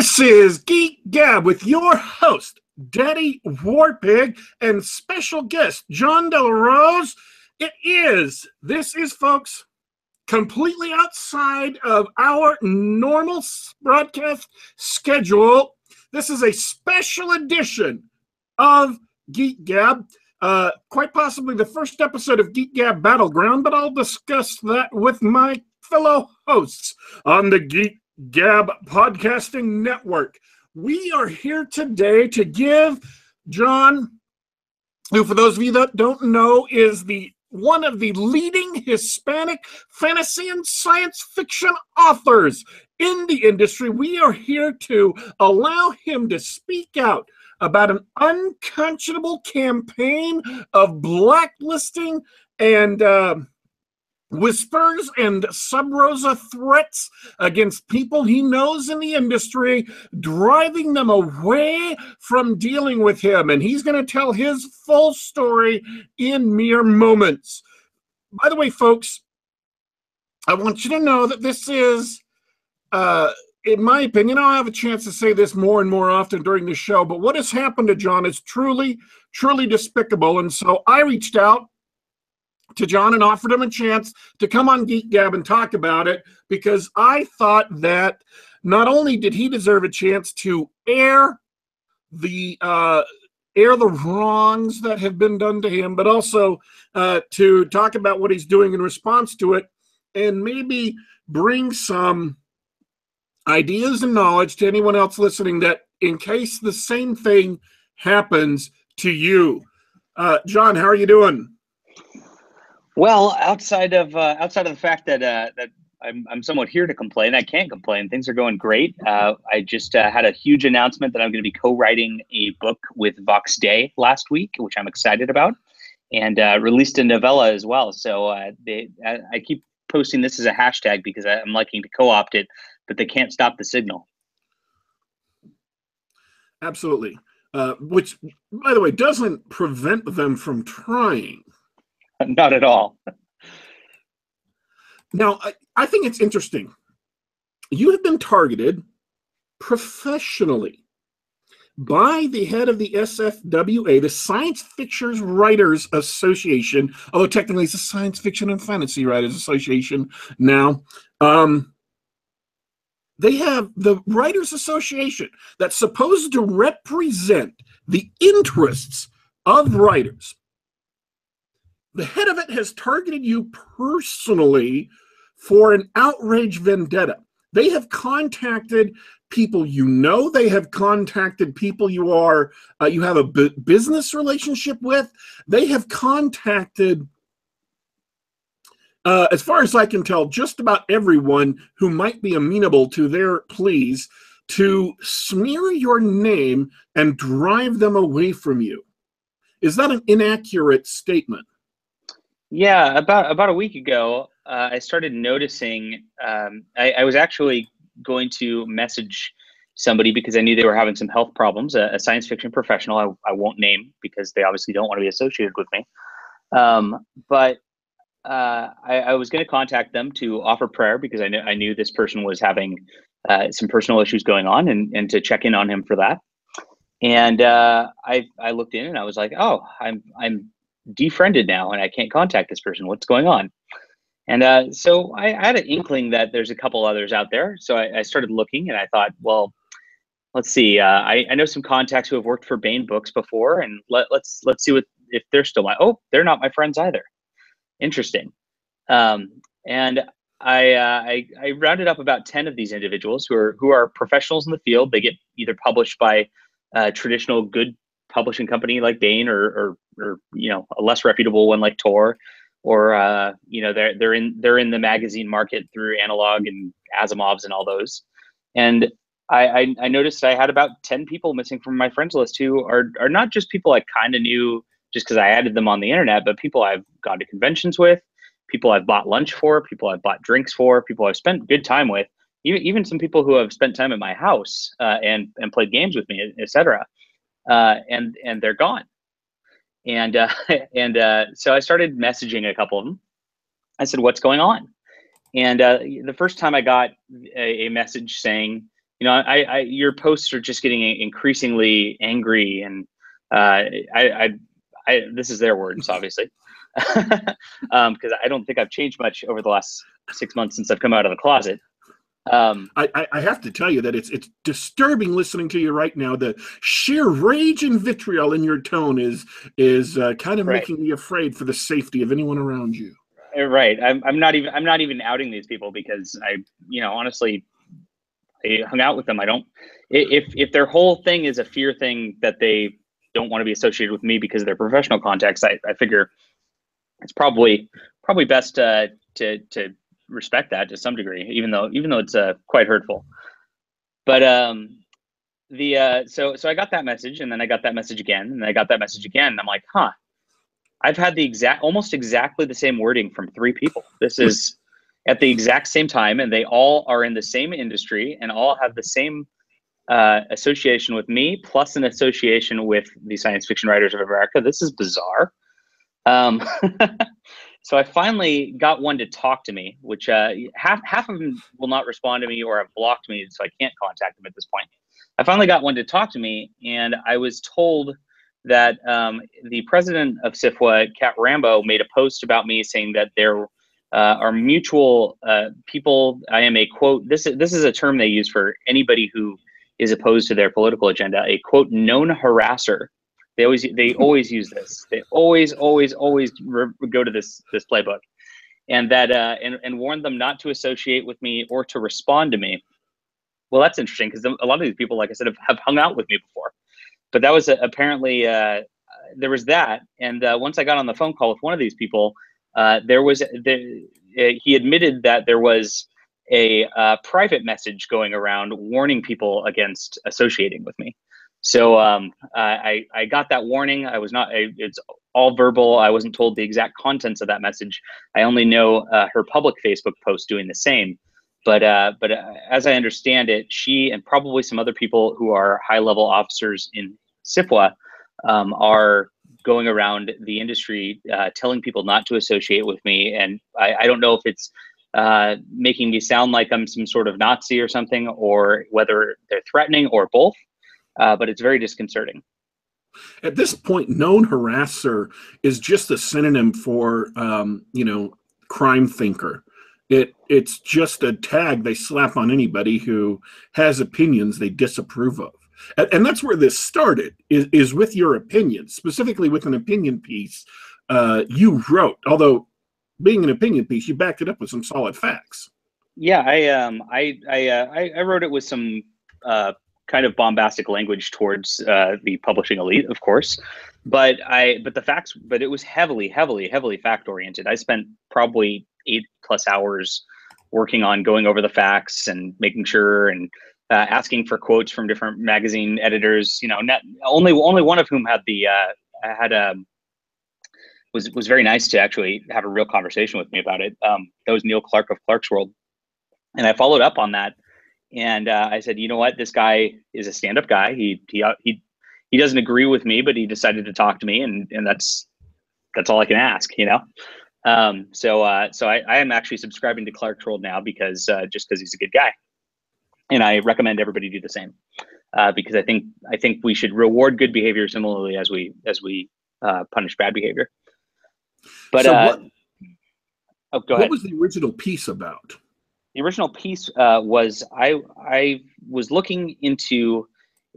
This is Geek Gab with your host, Daddy Warpig, and special guest, Jon Del Arroz. This is, folks, completely outside of our normal broadcast schedule. This is a special edition of Geek Gab, quite possibly the first episode of Geek Gab Battleground, but I'll discuss that with my fellow hosts on the Geek Gab Podcasting Network. We are here today to give Jon, who for those of you that don't know, is one of the leading Hispanic fantasy and science fiction authors in the industry. We are here to allow him to speak out about an unconscionable campaign of blacklisting and whispers and sub-rosa threats against people he knows in the industry, driving them away from dealing with him. And he's going to tell his full story in mere moments. By the way, folks, I want you to know that this is, in my opinion, I'll have a chance to say this more and more often during the show, but what has happened to Jon is truly, truly despicable. And so I reached out to Jon and offered him a chance to come on Geek Gab and talk about it, because I thought that not only did he deserve a chance to air the wrongs that have been done to him, but also to talk about what he's doing in response to it, and maybe bring some ideas and knowledge to anyone else listening, that in case the same thing happens to you. Jon, how are you doing? Well, outside of the fact that I'm somewhat here to complain, I can't complain. Things are going great. I just had a huge announcement that I'm going to be co-writing a book with Vox Day last week, which I'm excited about, and released a novella as well. So I keep posting this as a hashtag because I'm liking to co-opt it, but they can't stop the signal. Absolutely. Which, by the way, doesn't prevent them from trying. Not at all. Now, I think it's interesting. You have been targeted professionally by the head of the SFWA, the Science Fiction Writers Association, although technically it's the Science Fiction and Fantasy Writers Association now. They have the Writers Association that's supposed to represent the interests of writers. The head of it has targeted you personally for an outrage vendetta. They have contacted people you know. They have contacted people you have a business relationship with. They have contacted, as far as I can tell, just about everyone who might be amenable to their pleas to smear your name and drive them away from you. Is that an inaccurate statement? Yeah, about a week ago, I started noticing. I was actually going to message somebody because I knew they were having some health problems. A science fiction professional I won't name because they obviously don't want to be associated with me. But I was going to contact them to offer prayer because I knew this person was having some personal issues going on, and to check in on him for that. And I looked in and I was like, oh, I'm defriended now and I can't contact this person. What's going on? And so I had an inkling that there's a couple others out there. So I started looking and I thought, well, let's see. I know some contacts who have worked for Baen Books before, and let's see if they're still they're not my friends either. Interesting. And I rounded up about 10 of these individuals who are professionals in the field. They get either published by a traditional good publishing company like Baen, or a less reputable one like Tor, or they're in the magazine market through Analog and Asimov's and all those. And I noticed I had about 10 people missing from my friends list who are not just people I kind of knew just because I added them on the internet, but people I've gone to conventions with, people I've bought lunch for, people I've bought drinks for, people I've spent good time with, even some people who have spent time at my house and played games with me, etc. And they're gone. And so I started messaging a couple of them. I said, what's going on? And the first time I got a message saying, your posts are just getting increasingly angry, and this is their words, obviously, because I don't think I've changed much over the last 6 months since I've come out of the closet. I have to tell you that it's disturbing listening to you right now. The sheer rage and vitriol in your tone is kind of making me afraid for the safety of anyone around you. Right. I'm not even outing these people because honestly, I hung out with them. I don't. If their whole thing is a fear thing that they don't want to be associated with me because of their professional context, I figure it's probably best to respect that to some degree, even though it's quite hurtful. But so I got that message, and then I got that message again, and I got that message again, and I'm like, huh, I've had almost exactly the same wording from 3 people. This is at the exact same time, and they all are in the same industry and all have the same association with me, plus an association with the Science Fiction Writers of America. This is bizarre. So I finally got one to talk to me, which half of them will not respond to me or have blocked me, so I can't contact them at this point. I finally got one to talk to me, and I was told that the president of SFWA, Kat Rambo, made a post about me saying that there are mutual people. I am a quote. This is a term they use for anybody who is opposed to their political agenda. A quote known harasser. They always use this. They always go to this playbook, and that and warn them not to associate with me or to respond to me. Well, that's interesting because a lot of these people, like I said, have hung out with me before. But that was apparently there was that, and once I got on the phone call with one of these people, he admitted that there was a private message going around warning people against associating with me. So I got that warning. I was not. It's all verbal. I wasn't told the exact contents of that message. I only know her public Facebook post doing the same. But as I understand it, she and probably some other people who are high-level officers in SFWA are going around the industry telling people not to associate with me. And I don't know if it's making me sound like I'm some sort of Nazi or something, or whether they're threatening, or both. But it's very disconcerting. At this point, known harasser is just a synonym for, crime thinker. It's just a tag they slap on anybody who has opinions they disapprove of. And that's where this started, is with your opinion, specifically with an opinion piece you wrote. Although, being an opinion piece, you backed it up with some solid facts. Yeah, I wrote it with some kind of bombastic language towards the publishing elite, of course, but it was heavily fact oriented. I spent probably 8+ hours working on going over the facts and making sure, and asking for quotes from different magazine editors. Only one of whom was very nice to actually have a real conversation with me about it. That was Neil Clark of Clark's World, and I followed up on that. And I said, you know what? This guy is a stand-up guy. He doesn't agree with me, but he decided to talk to me, and that's all I can ask, So I am actually subscribing to Clark's World now because he's a good guy, and I recommend everybody do the same because I think we should reward good behavior similarly as we punish bad behavior. But so go ahead. What was the original piece about? The original piece was I was looking into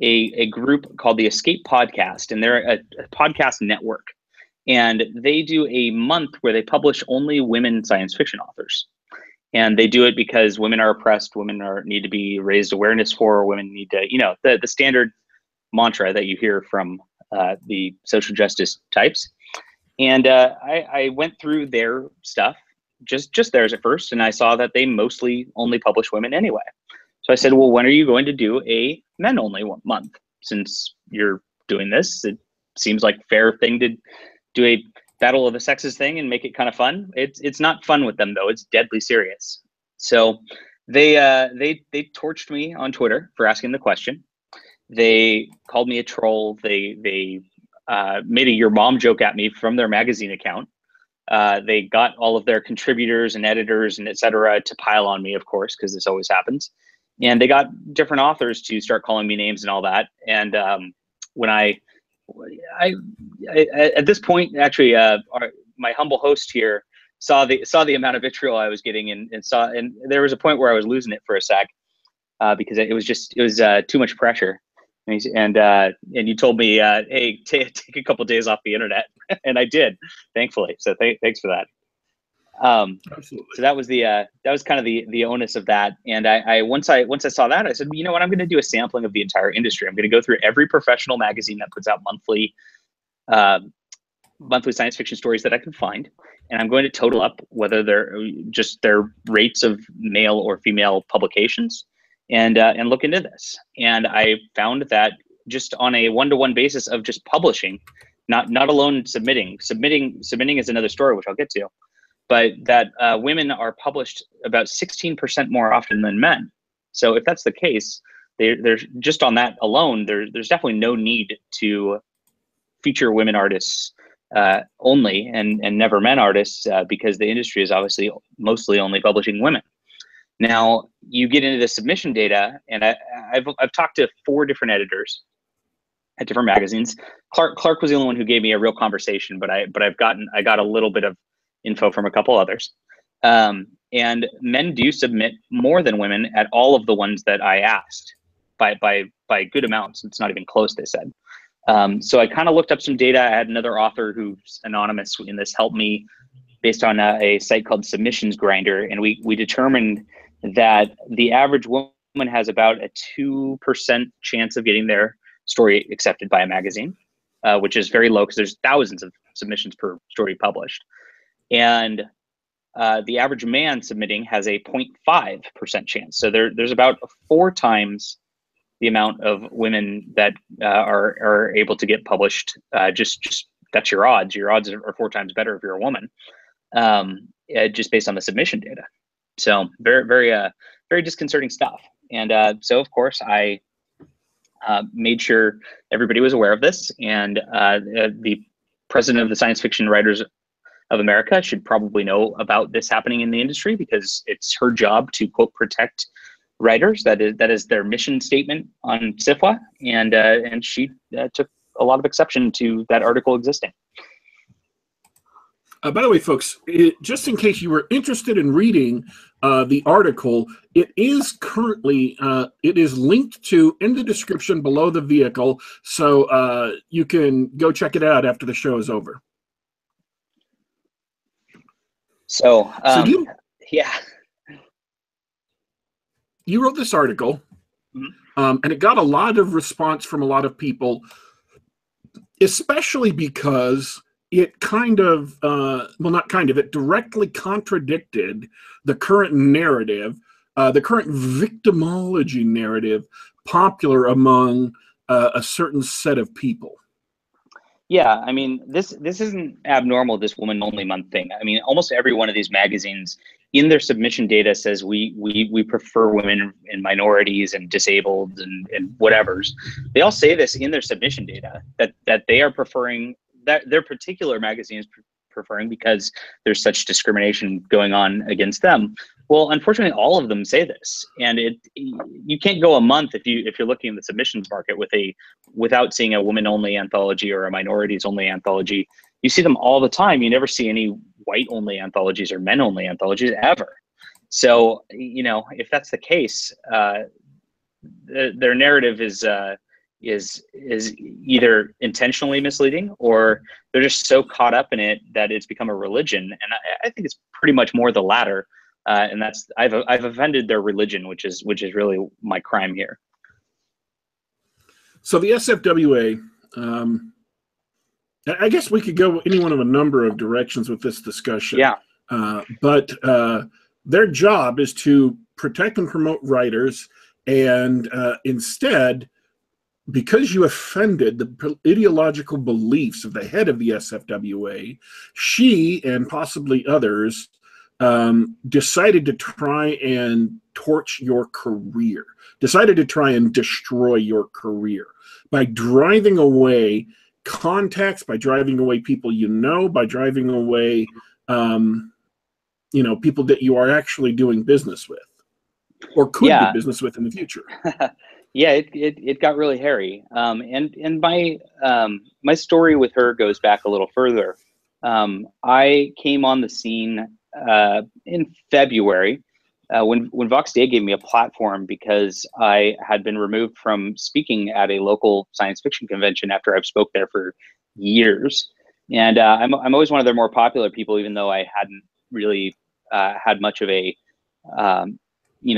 a group called the Escape Podcast, and they're a podcast network, and they do a month where they publish only women science fiction authors, and they do it because women are oppressed, need to be raised awareness for, women need to, the standard mantra that you hear from the social justice types, and I went through their stuff. Just theirs at first, and I saw that they mostly only publish women anyway. So I said, well, when are you going to do a men only month? Since you're doing this, it seems like a fair thing to do a battle of the sexes thing and make it kind of fun. It's not fun with them though, it's deadly serious. So they torched me on Twitter for asking the question. They called me a troll. They made a "your mom" joke at me from their magazine account. They got all of their contributors and editors and et cetera to pile on me, of course, because this always happens. And they got different authors to start calling me names and all that. And when I at this point, actually, my humble host here saw the amount of vitriol I was getting, and there was a point where I was losing it for a sec, because it was too mumuch pressure. And you told me, hey, take a couple of days off the internet, and I did, thankfully. So thanks for that. Absolutely. So that was kind of the onus of that. And once I saw that, I said, you know what, I'm going to do a sampling of the entire industry. I'm going to go through every professional magazine that puts out monthly science fiction stories that I can find, and I'm going to total up whether they're just their rates of male or female publications, and look into this. And I found that just on a one-to-one basis of just publishing, not alone submitting is another story, which I'll get to, but that women are published about 16% more often than men. So if that's the case, there's just on that alone, there's definitely no need to feature women artists only and never men artists, because the industry is obviously mostly only publishing women. Now you get into the submission data, and I've talked to 4 different editors at different magazines. Clark was the only one who gave me a real conversation, but I got a little bit of info from a couple others. And men do submit more than women at all of the ones that I asked by good amounts. It's not even close, they said. So I kind of looked up some data. I had another author who's anonymous in this help me based on a site called Submissions Grinder. And we determined that the average woman has about a 2% chance of getting their story accepted by a magazine, which is very low because there's thousands of submissions per story published. And the average man submitting has a 0.5% chance. So there's about 4 times the amount of women that are able to get published. Just that's your odds. Your odds are 4 times better if you're a woman, just based on the submission data. So very disconcerting stuff. And so of course I made sure everybody was aware of this, and the president of the Science Fiction Writers of America should probably know about this happening in the industry, because it's her job to, quote, protect writers. That is their mission statement on SFWA, and she took a lot of exception to that article existing. By the way, folks, just in case you were interested in reading the article, it is currently it is linked to in the description below the vehicle, so you can go check it out after the show is over. So yeah. You wrote this article, and it got a lot of response from a lot of people, especially because it kind of, well, not kind of, it directly contradicted the current narrative, the current victimology narrative popular among a certain set of people. Yeah, I mean, this isn't abnormal, this woman only month thing. I mean, almost every one of these magazines in their submission data says we prefer women and minorities and disabled and whatevers. They all say this in their submission data, that they are preferring, that their particular magazine is preferring because there's such discrimination going on against them. Well, unfortunately, all of them say this, and you can't go a month if you're looking in the submissions market without seeing a women-only anthology or a minorities-only anthology. You see them all the time. You never see any white-only anthologies or men-only anthologies ever. So, you know, if that's the case, their narrative is either intentionally misleading, or they're just so caught up in it that it's become a religion. And I think it's pretty much more the latter. And that's I've offended their religion, which is really my crime here. So the SFWA, I guess we could go any one of a number of directions with this discussion. Yeah. But their job is to protect and promote writers, and instead, because you offended the ideological beliefs of the head of the SFWA, she and possibly others decided to try and torch your career, decided to try and destroy your career by driving away contacts, by driving away people you know, by driving away, you know, people that you are actually doing business with. or could do business with in the future. Yeah, it got really hairy. And my story with her goes back a little further. I came on the scene in February when Vox Day gave me a platform because I had been removed from speaking at a local science fiction convention after I've spoke there for years. And I'm always one of their more popular people, even though I hadn't really had much of a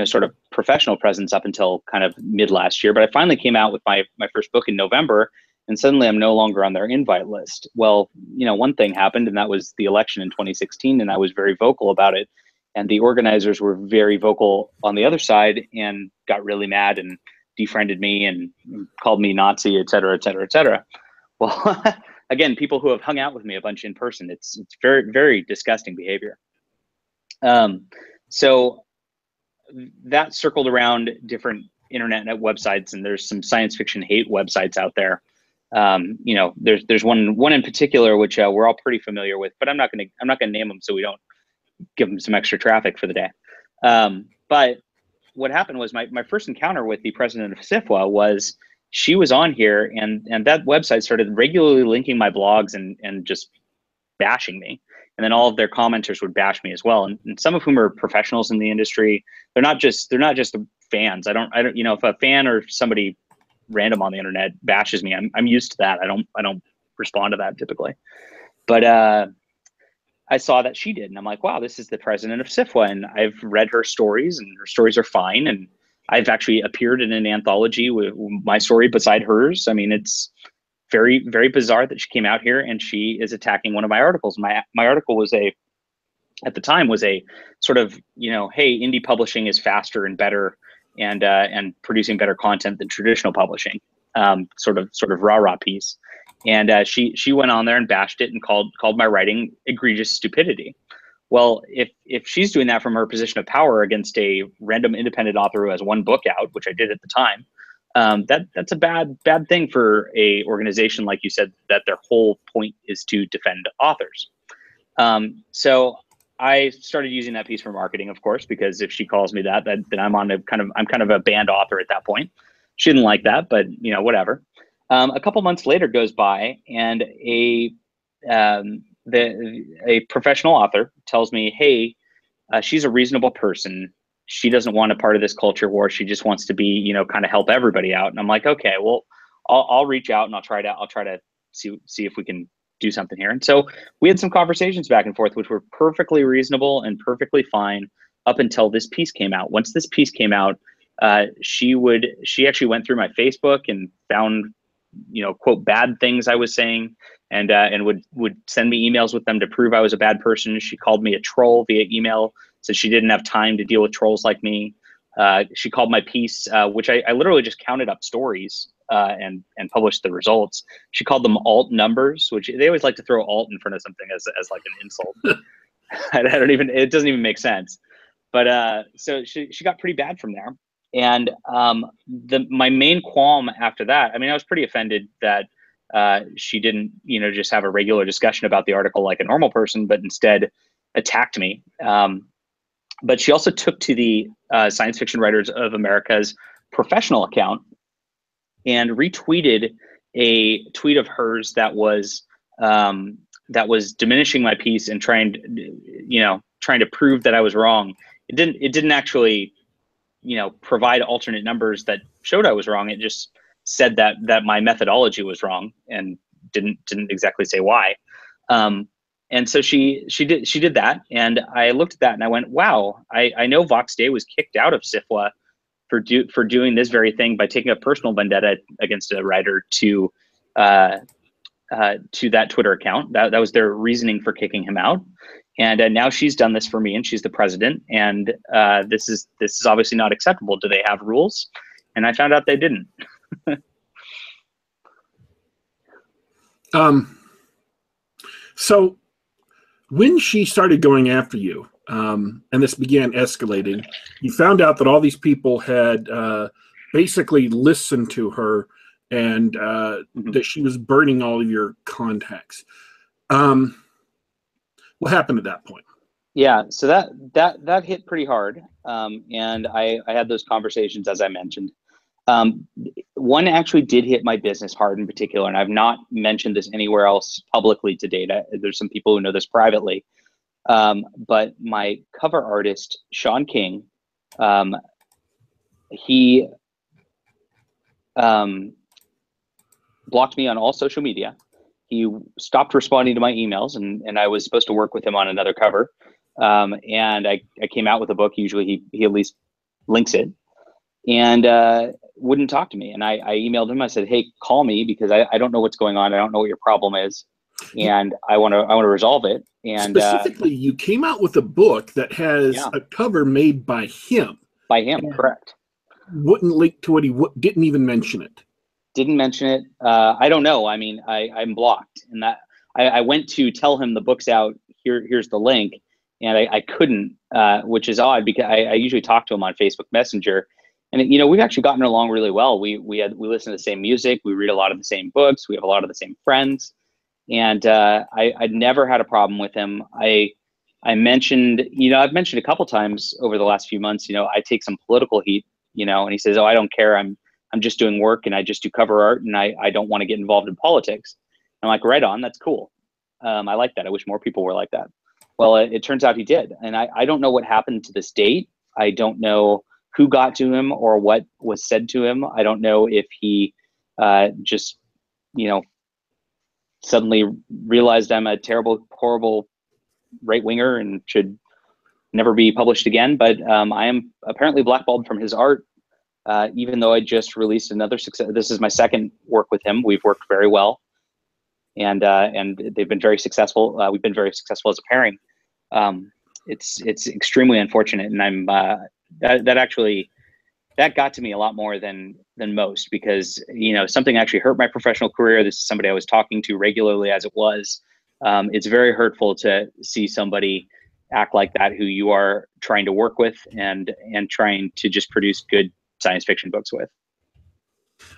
sort of professional presence up until kind of mid last year. But I finally came out with my first book in November, and suddenly I'm no longer on their invite list. Well, one thing happened, and that was the election in 2016, and I was very vocal about it. And the organizers were very vocal on the other side and got really mad and defriended me and called me Nazi, et cetera, et cetera, et cetera. Well, again, people who have hung out with me a bunch in person, it's very, very disgusting behavior. So that circled around different internet websites, and there's some science fiction hate websites out there. There's one in particular which we're all pretty familiar with, but I'm not gonna name them so we don't give them some extra traffic for the day. But what happened was my first encounter with the president of SFWA was she was on here, and that website started regularly linking my blogs and just bashing me. And then all of their commenters would bash me as well. And some of whom are professionals in the industry. They're not just the fans. I don't, if a fan or somebody random on the internet bashes me, I'm used to that. I don't respond to that typically. But I saw that she did, and I'm like, wow, this is the president of SFWA, and I've read her stories, and her stories are fine. And I've actually appeared in an anthology with my story beside hers. I mean, it's very, very bizarre that she came out here and she is attacking one of my articles. My article was at the time was a sort of, hey, indie publishing is faster and better and producing better content than traditional publishing, sort of rah-rah piece. And she went on there and bashed it and called my writing egregious stupidity. Well, if she's doing that from her position of power against a random independent author who has one book out, which I did at the time, that's a bad thing for a organization, like you said, that their whole point is to defend authors. So I started using that piece for marketing, of course, because if she calls me that, then I'm kind of a banned author at that point. She didn't like that, but whatever. A couple months later goes by, and a professional author tells me, hey, she's a reasonable person. She doesn't want a part of this culture war. She just wants to be, kind of help everybody out. And I'm like, okay, well, I'll reach out and I'll try to see if we can do something here. And so we had some conversations back and forth, which were perfectly reasonable and perfectly fine up until this piece came out. Once this piece came out, she actually went through my Facebook and found, quote, bad things I was saying, and would send me emails with them to prove I was a bad person. She called me a troll via email, said she didn't have time to deal with trolls like me. She called my piece, which I literally just counted up stories and published the results. She called them alt numbers, which they always like to throw alt in front of something as like an insult. It doesn't even make sense. But so she got pretty bad from there. And my main qualm after that, I mean, I was pretty offended that she didn't, just have a regular discussion about the article like a normal person, but instead attacked me. But she also took to the Science Fiction Writers of America's professional account and retweeted a tweet of hers that was diminishing my piece and trying to prove that I was wrong. It didn't actually, provide alternate numbers that showed I was wrong. It just said that my methodology was wrong and didn't exactly say why. And so she did that, and I looked at that and I went, wow, I know Vox Day was kicked out of SFWA for doing this very thing by taking a personal vendetta against a writer to that Twitter account. That was their reasoning for kicking him out. And now she's done this for me, and she's the president. And this is obviously not acceptable. Do they have rules? And I found out they didn't. So when she started going after you, and this began escalating, you found out that all these people had basically listened to her, and that she was burning all of your contacts. What happened at that point? Yeah, so that hit pretty hard, and I had those conversations as I mentioned. Um, One actually did hit my business hard in particular, and I've not mentioned this anywhere else publicly to date. There's some people who know this privately, but my cover artist Sean King, um, he um, blocked me on all social media. He stopped responding to my emails, and I was supposed to work with him on another cover. And I came out with a book. Usually he at least links it, and wouldn't talk to me. And I emailed him. I said, "Hey, call me because I don't know what's going on. I don't know what your problem is, and I want to resolve it." And Specifically, you came out with a book that has yeah, a cover made by him. by him, correct. Wouldn't link to it. He didn't even mention it. Didn't mention it. I don't know. I mean, I'm blocked, and that I went to tell him the book's out. Here's the link, and I couldn't, which is odd because I usually talk to him on Facebook Messenger, and we've actually gotten along really well. We listen to the same music, we read a lot of the same books, we have a lot of the same friends, and I'd never had a problem with him. I mentioned, I've mentioned a couple times over the last few months, I take some political heat, and he says, "Oh, I don't care. I'm just doing work and I just do cover art and I don't want to get involved in politics." I'm like, right on, that's cool. I like that. I wish more people were like that. Well, it turns out he did. And I don't know what happened to this date. I don't know who got to him or what was said to him. I don't know if he just, suddenly realized I'm a terrible, horrible right winger and should never be published again. But I am apparently blackballed from his art. Even though I just released another success. This is my second work with him. We've worked very well, and they've been very successful. We've been very successful as a pairing. It's extremely unfortunate, and I'm that got to me a lot more than most because something actually hurt my professional career. This is somebody I was talking to regularly as it was. It's very hurtful to see somebody act like that who you are trying to work with and trying to just produce good science fiction books with.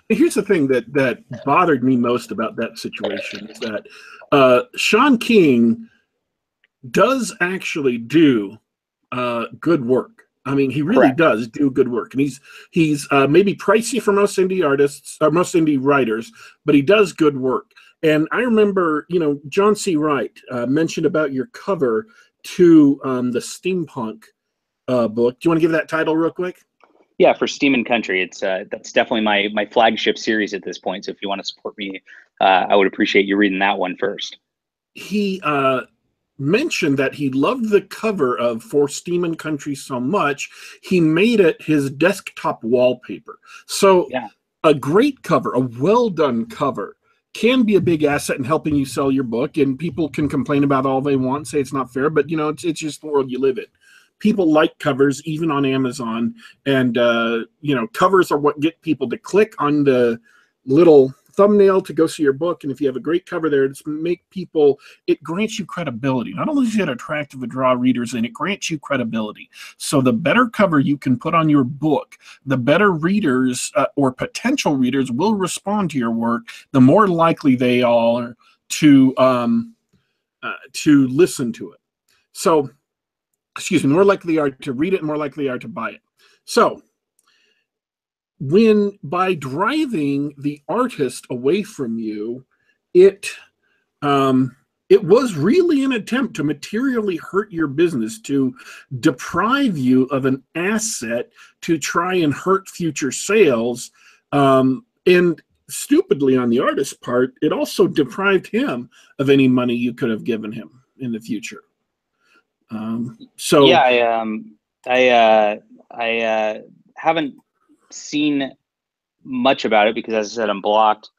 Here's the thing that bothered me most about that situation is that Sean King does actually do good work. I mean, he really Correct. does do good work, and he's maybe pricey for most indie artists or most indie writers, but he does good work. And I remember, John C. Wright mentioned about your cover to the steampunk book. Do you want to give that title real quick? Yeah, for Steam and Country, it's that's definitely my flagship series at this point. So if you want to support me, I would appreciate you reading that one first. He mentioned that he loved the cover of For Steam and Country so much, he made it his desktop wallpaper. So yeah, a great cover, a well-done cover, can be a big asset in helping you sell your book, and people can complain about all they want, say it's not fair, but it's just the world you live in. People like covers, even on Amazon, and covers are what get people to click on the little thumbnail to go see your book. And if you have a great cover there, it grants you credibility. Not only is it attractive to draw readers in, it grants you credibility. So the better cover you can put on your book, the better readers or potential readers will respond to your work, the more likely they are to listen to it. So, excuse me, more likely they are to read it, more likely they are to buy it. So by driving the artist away from you, it was really an attempt to materially hurt your business, to deprive you of an asset to try and hurt future sales. And stupidly on the artist's part, it also deprived him of any money you could have given him in the future. yeah, I haven't seen much about it because, as I said, I'm blocked.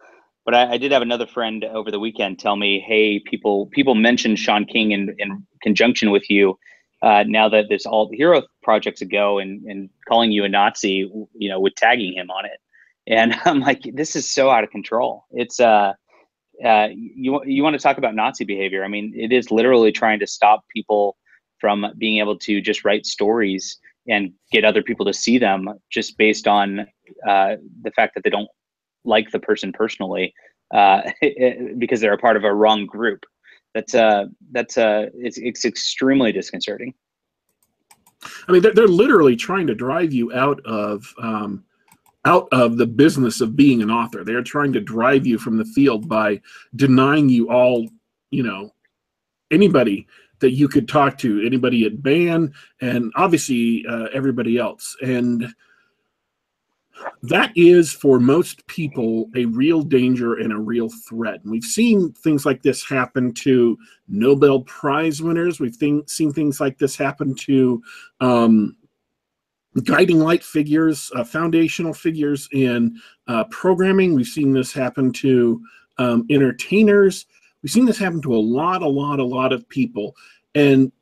But I did have another friend over the weekend tell me, "Hey, people mentioned Sean King in conjunction with you. Now that there's all hero projects ago, and calling you a Nazi, with tagging him on it." And I'm like, this is so out of control. It's you want to talk about Nazi behavior? I mean, it is literally trying to stop people from being able to just write stories and get other people to see them just based on the fact that they don't like the person personally because they're a part of a wrong group. it's extremely disconcerting. I mean, they're literally trying to drive you out of the business of being an author. They're trying to drive you from the field by denying you all, anybody that you could talk to, anybody at BAN, and obviously everybody else. And that is, for most people, a real danger and a real threat. And we've seen things like this happen to Nobel Prize winners. We've seen things like this happen to guiding light figures, foundational figures in programming. We've seen this happen to entertainers. We've seen this happen to a lot of people. And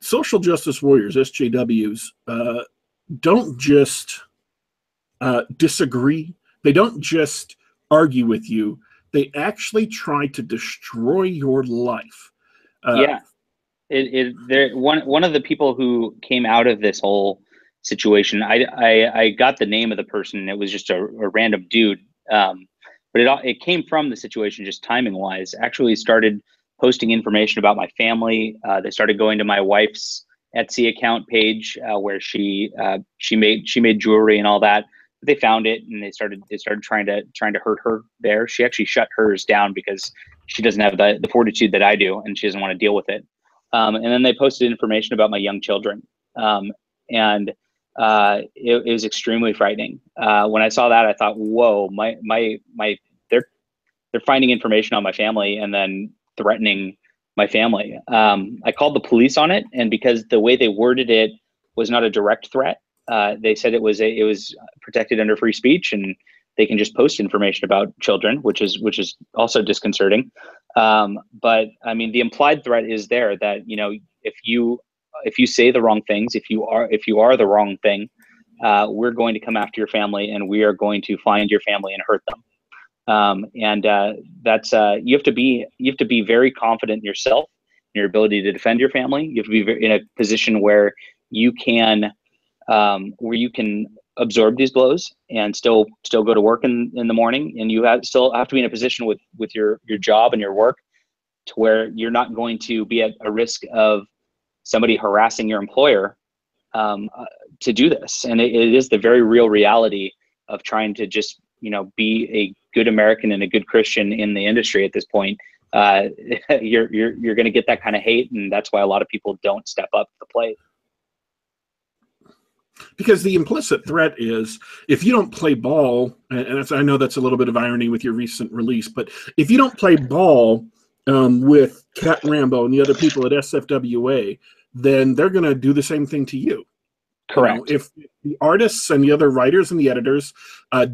social justice warriors, SJWs, don't just disagree. They don't just argue with you. They actually try to destroy your life. One of the people who came out of this whole situation, I got the name of the person. It was just a random dude, but it came from the situation, just timing wise. Actually started posting information about my family. They started going to my wife's Etsy account page where she made jewelry and all that. They found it and they started trying to hurt her there. She actually shut hers down because she doesn't have the fortitude that I do, and she doesn't want to deal with it. And then they posted information about my young children, and it was extremely frightening. When I saw that, I thought, "Whoa, they're finding information on my family and then threatening my family." I called the police on it, and because the way they worded it was not a direct threat. They said it was protected under free speech, and they can just post information about children, which is also disconcerting. But I mean, the implied threat is there that if you say the wrong things, if you are the wrong thing, we're going to come after your family, and we are going to find your family and hurt them. That's you have to be very confident in yourself, in your ability to defend your family. You have to be in a position where you can absorb these blows and still go to work in the morning, and you still have to be in a position with your job and your work to where you're not going to be at a risk of somebody harassing your employer to do this. And it is the very real reality of trying to just be a good American and a good Christian in the industry at this point. You're going to get that kind of hate, and that's why a lot of people don't step up to the plate. Because the implicit threat is, if you don't play ball, and I know that's a little bit of irony with your recent release, but if you don't play ball with Cat Rambo and the other people at SFWA, then they're going to do the same thing to you. Correct. If the artists and the other writers and the editors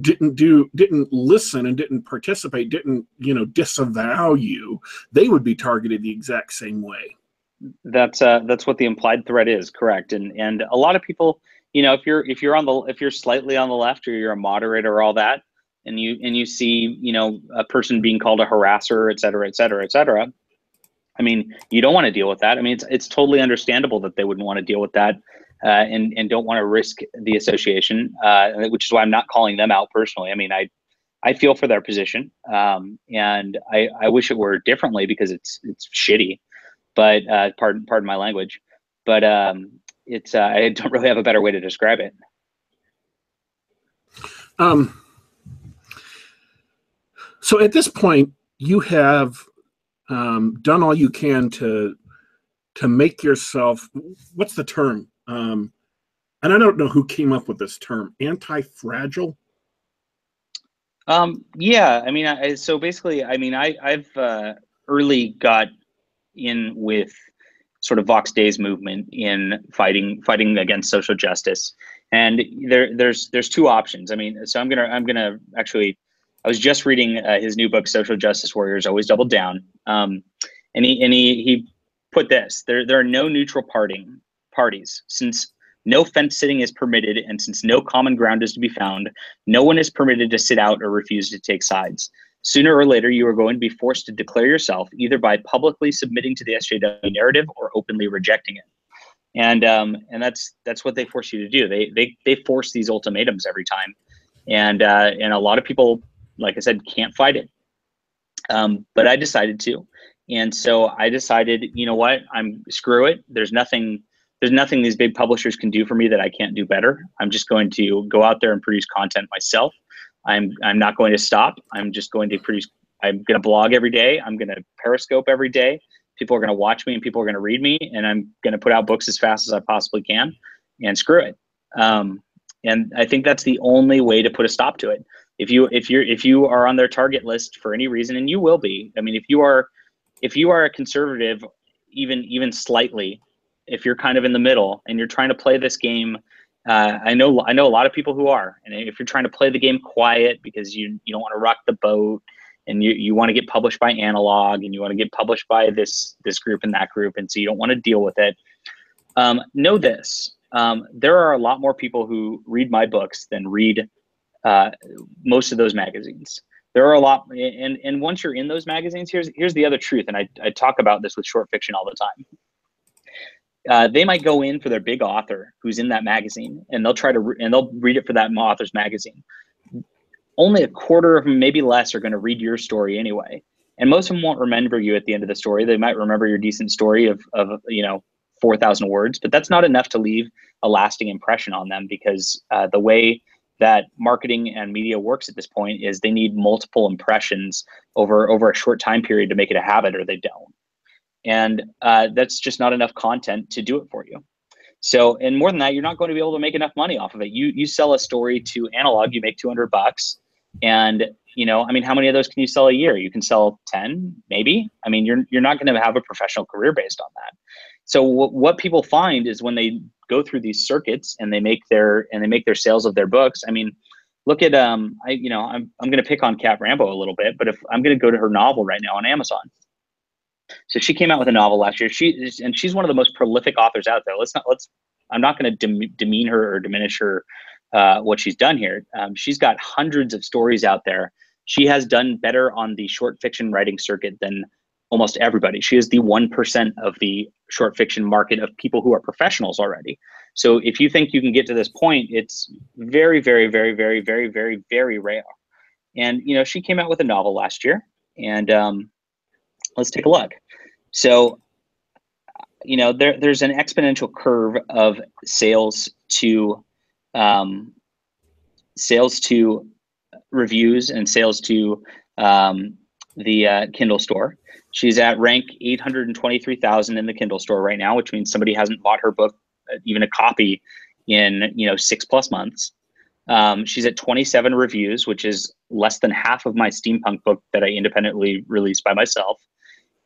didn't listen and didn't participate, didn't disavow you, they would be targeted the exact same way. That's what the implied threat is. Correct. And a lot of people, if you're slightly on the left, or you're a moderator or all that, and you see a person being called a harasser, et cetera, et cetera, et cetera, I mean, you don't want to deal with that. I mean, it's totally understandable that they wouldn't want to deal with that, and don't want to risk the association, which is why I'm not calling them out personally. I mean, I feel for their position, and I wish it were differently, because it's shitty, but pardon my language, but it's I don't really have a better way to describe it. So at this point, you have done all you can to make yourself, what's the term? And I don't know who came up with this term, anti-fragile. Yeah, I mean, so basically, I mean, I've early got in with sort of Vox Day's movement in fighting against social justice, and there's two options. I mean, so I'm gonna actually, I was just reading his new book, Social Justice Warriors Always Double Down, and he put this: there are no neutral parties, since no fence sitting is permitted, and since no common ground is to be found, no one is permitted to sit out or refuse to take sides. Sooner or later, you are going to be forced to declare yourself, either by publicly submitting to the SJW narrative or openly rejecting it. And that's what they force you to do. They force these ultimatums every time, and a lot of people, like I said, can't fight it. But I decided to, And so I decided, you know what, screw it. There's nothing these big publishers can do for me that I can't do better. I'm just going to go out there and produce content myself. I'm not going to stop. I'm just going to produce. I'm going to blog every day. I'm going to Periscope every day. People are going to watch me and people are going to read me, and I'm going to put out books as fast as I possibly can, and screw it. And I think that's the only way to put a stop to it. If you are on their target list for any reason, and you will be. I mean, if you are a conservative, even slightly, if you're kind of in the middle and you're trying to play this game, I know a lot of people who are, and if you're trying to play the game quiet because you don't want to rock the boat, and you want to get published by Analog, and you want to get published by this group and that group, and so you don't want to deal with it, know this. There are a lot more people who read my books than read most of those magazines. There are a lot, and once you're in those magazines, here's the other truth, and I talk about this with short fiction all the time. They might go in for their big author who's in that magazine, and they'll read it for that author's magazine. Only a quarter of them, maybe less, are going to read your story anyway, and most of them won't remember you at the end of the story. They might remember your decent story of 4,000 words, but that's not enough to leave a lasting impression on them, because the way that marketing and media works at this point is they need multiple impressions over a short time period to make it a habit, or they don't. And that's just not enough content to do it for you. So, and more than that, you're not going to be able to make enough money off of it. You sell a story to Analog, you make $200, and I mean, how many of those can you sell a year? You can sell 10, maybe. I mean, you're not going to have a professional career based on that. So what people find is when they go through these circuits and they make their sales of their books. I mean, look at I'm going to pick on Kat Rambo a little bit, but if I'm going to go to her novel right now on Amazon. So she came out with a novel last year. She's one of the most prolific authors out there. I'm not going to demean her or diminish her what she's done here. She's got hundreds of stories out there. She has done better on the short fiction writing circuit than almost everybody. She is the 1% of the short fiction market of people who are professionals already. So if you think you can get to this point, it's very, very, very, very, very, very, very rare. And she came out with a novel last year, and let's take a look. So there's an exponential curve of sales to reviews and sales to the Kindle store. She's at rank 823,000 in the Kindle store right now, which means somebody hasn't bought her book, even a copy, in 6+ months. She's at 27 reviews, which is less than half of my steampunk book that I independently released by myself.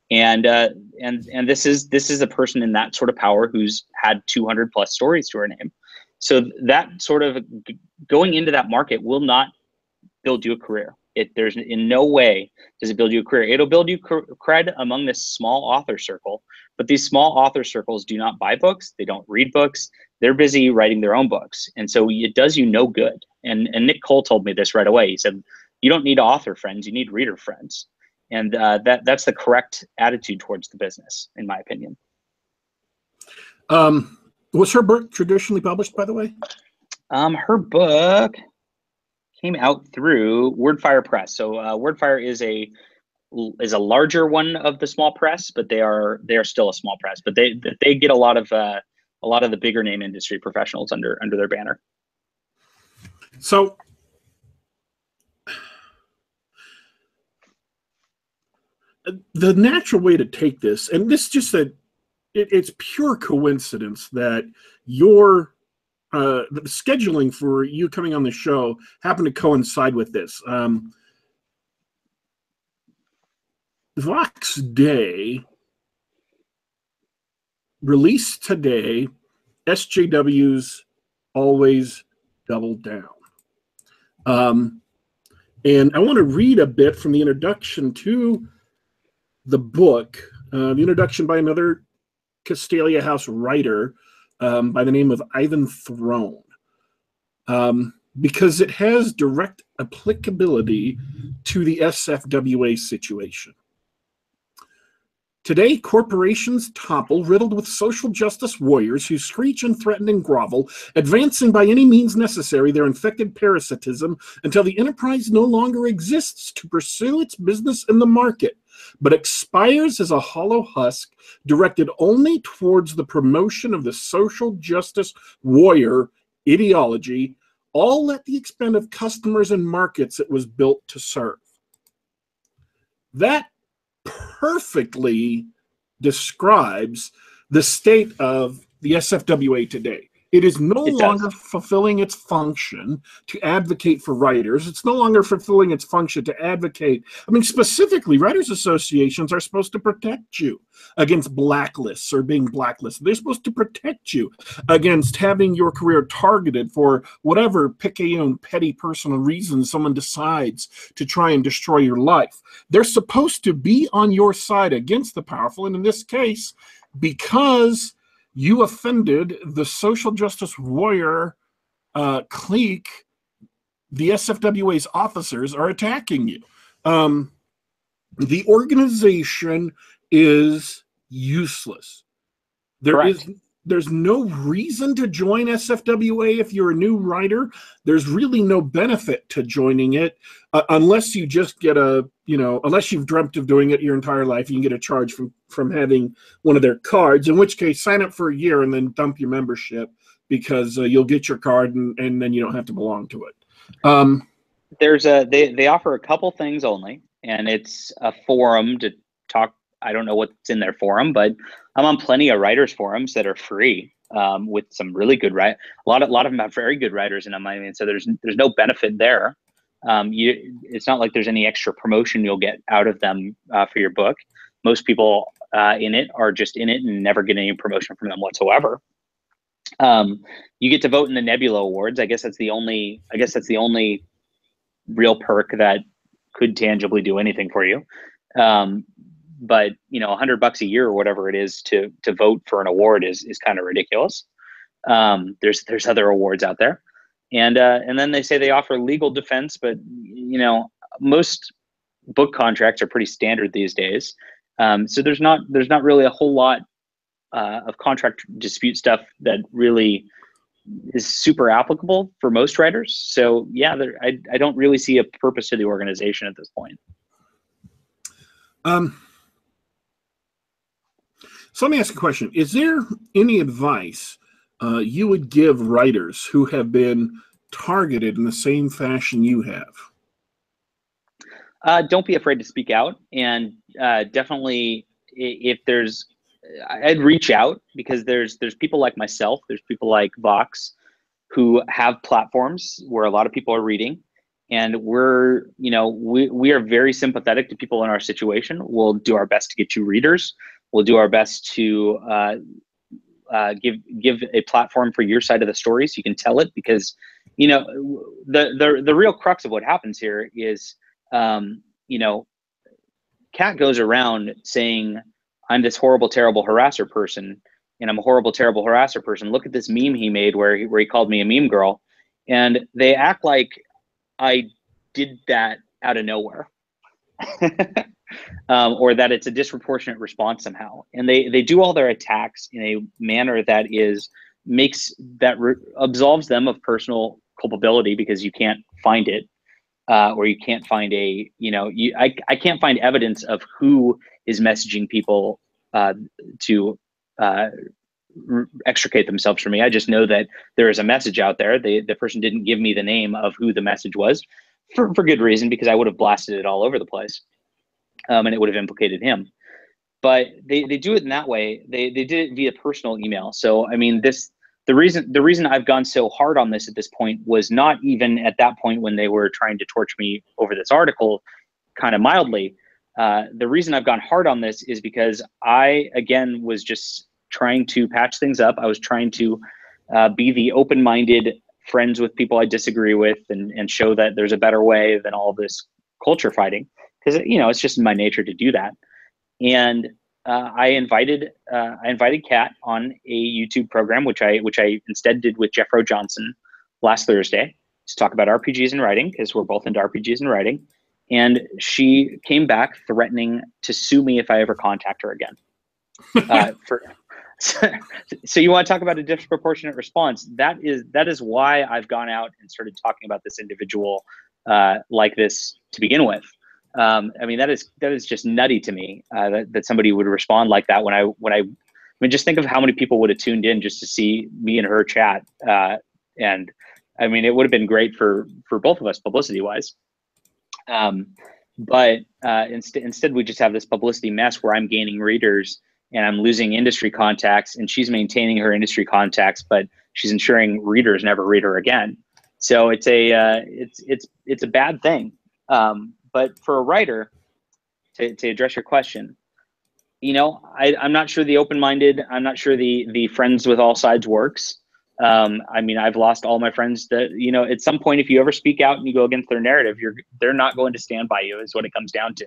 And this is a person in that sort of power who's had 200+ stories to her name. So that sort of going into that market will not build you a career. There's in no way does it build you a career. It'll build you cred among this small author circle, but these small author circles do not buy books. They don't read books. They're busy writing their own books. And so it does you no good. And Nick Cole told me this right away. He said, you don't need author friends, you need reader friends. And that's the correct attitude towards the business, in my opinion. Was her book traditionally published, by the way? Her book came out through Wordfire Press. So Wordfire is a larger one of the small press, but they are still a small press. But they get a lot of the bigger name industry professionals under their banner. So the natural way to take this, and this just that it's pure coincidence that your the scheduling for you coming on the show happened to coincide with this. Vox Day released today, SJWs always double down. And I want to read a bit from the introduction to the book, the introduction by another Castalia House writer by the name of Ivan Throne, because it has direct applicability to the SFWA situation. Today, corporations topple, riddled with social justice warriors who screech and threaten and grovel, advancing by any means necessary their infected parasitism until the enterprise no longer exists to pursue its business in the market. but expires as a hollow husk directed only towards the promotion of the social justice warrior ideology, all at the expense of customers and markets it was built to serve. That perfectly describes the state of the SFWA today. It is no longer fulfilling its function to advocate for writers. It's no longer fulfilling its function to advocate. I mean, specifically, writers' associations are supposed to protect you against blacklists or being blacklisted. They're supposed to protect you against having your career targeted for whatever picayune, petty personal reason someone decides to try and destroy your life. They're supposed to be on your side against the powerful, and in this case, because you offended the social justice warrior clique, the SFWA's officers are attacking you. The organization is useless. There's no reason to join SFWA if you're a new writer. There's really no benefit to joining it unless you just get unless you've dreamt of doing it your entire life. You can get a charge from having one of their cards, in which case sign up for a year and then dump your membership, because you'll get your card and then you don't have to belong to it. They offer a couple things only, and it's a forum to talk. I don't know what's in their forum, but I'm on plenty of writers forums that are free with some really good A lot of them have very good writers in them. I mean, so there's no benefit there. It's not like there's any extra promotion you'll get out of them for your book. Most people in it are just in it and never get any promotion from them whatsoever. You get to vote in the Nebula Awards. I guess that's the only real perk that could tangibly do anything for you. But $100 a year or whatever it is to vote for an award is kind of ridiculous. There's other awards out there, and then they say they offer legal defense, but most book contracts are pretty standard these days. So there's not really a whole lot of contract dispute stuff that really is super applicable for most writers. So yeah, I don't really see a purpose to the organization at this point. So let me ask a question. Is there any advice you would give writers who have been targeted in the same fashion you have? Don't be afraid to speak out, and definitely I'd reach out, because there's people like myself, there's people like Vox who have platforms where a lot of people are reading, and we are very sympathetic to people in our situation. We'll do our best to get you readers. We'll do our best to give a platform for your side of the story so you can tell it, because the real crux of what happens here is Cat goes around saying, I'm this horrible, terrible harasser person, and I'm a horrible, terrible harasser person. Look at this meme he made where he called me a meme girl, and they act like I did that out of nowhere. Or that it's a disproportionate response somehow. And they do all their attacks in a manner that absolves them of personal culpability, because you can't find it, or you can't find I can't find evidence of who is messaging people to extricate themselves from me. I just know that there is a message out there. The person didn't give me the name of who the message was for good reason, because I would have blasted it all over the place. And it would have implicated him. But they do it in that way. They did it via personal email. So I mean, the reason I've gone so hard on this at this point was not even at that point when they were trying to torch me over this article, kind of mildly. The reason I've gone hard on this is because I, again, was just trying to patch things up. I was trying to be the open-minded friends with people I disagree with, and show that there's a better way than all this culture fighting. Because it's just in my nature to do that. And I invited Kat on a YouTube program, which I instead did with Jeffro Johnson last Thursday, to talk about RPGs and writing, because we're both into RPGs and writing. And she came back threatening to sue me if I ever contact her again. So you want to talk about a disproportionate response? That is why I've gone out and started talking about this individual like this to begin with. I mean, that is just nutty to me, that somebody would respond like that when I mean, just think of how many people would have tuned in just to see me and her chat. And I mean, it would have been great for both of us publicity wise. But instead we just have this publicity mess where I'm gaining readers and I'm losing industry contacts, and she's maintaining her industry contacts, but she's ensuring readers never read her again. So it's a bad thing. But for a writer, to address your question, you know, I'm not sure the open-minded, I'm not sure the friends with all sides works. I mean, I've lost all my friends that, you know, at some point, if you ever speak out and you go against their narrative, they're not going to stand by you, is what it comes down to.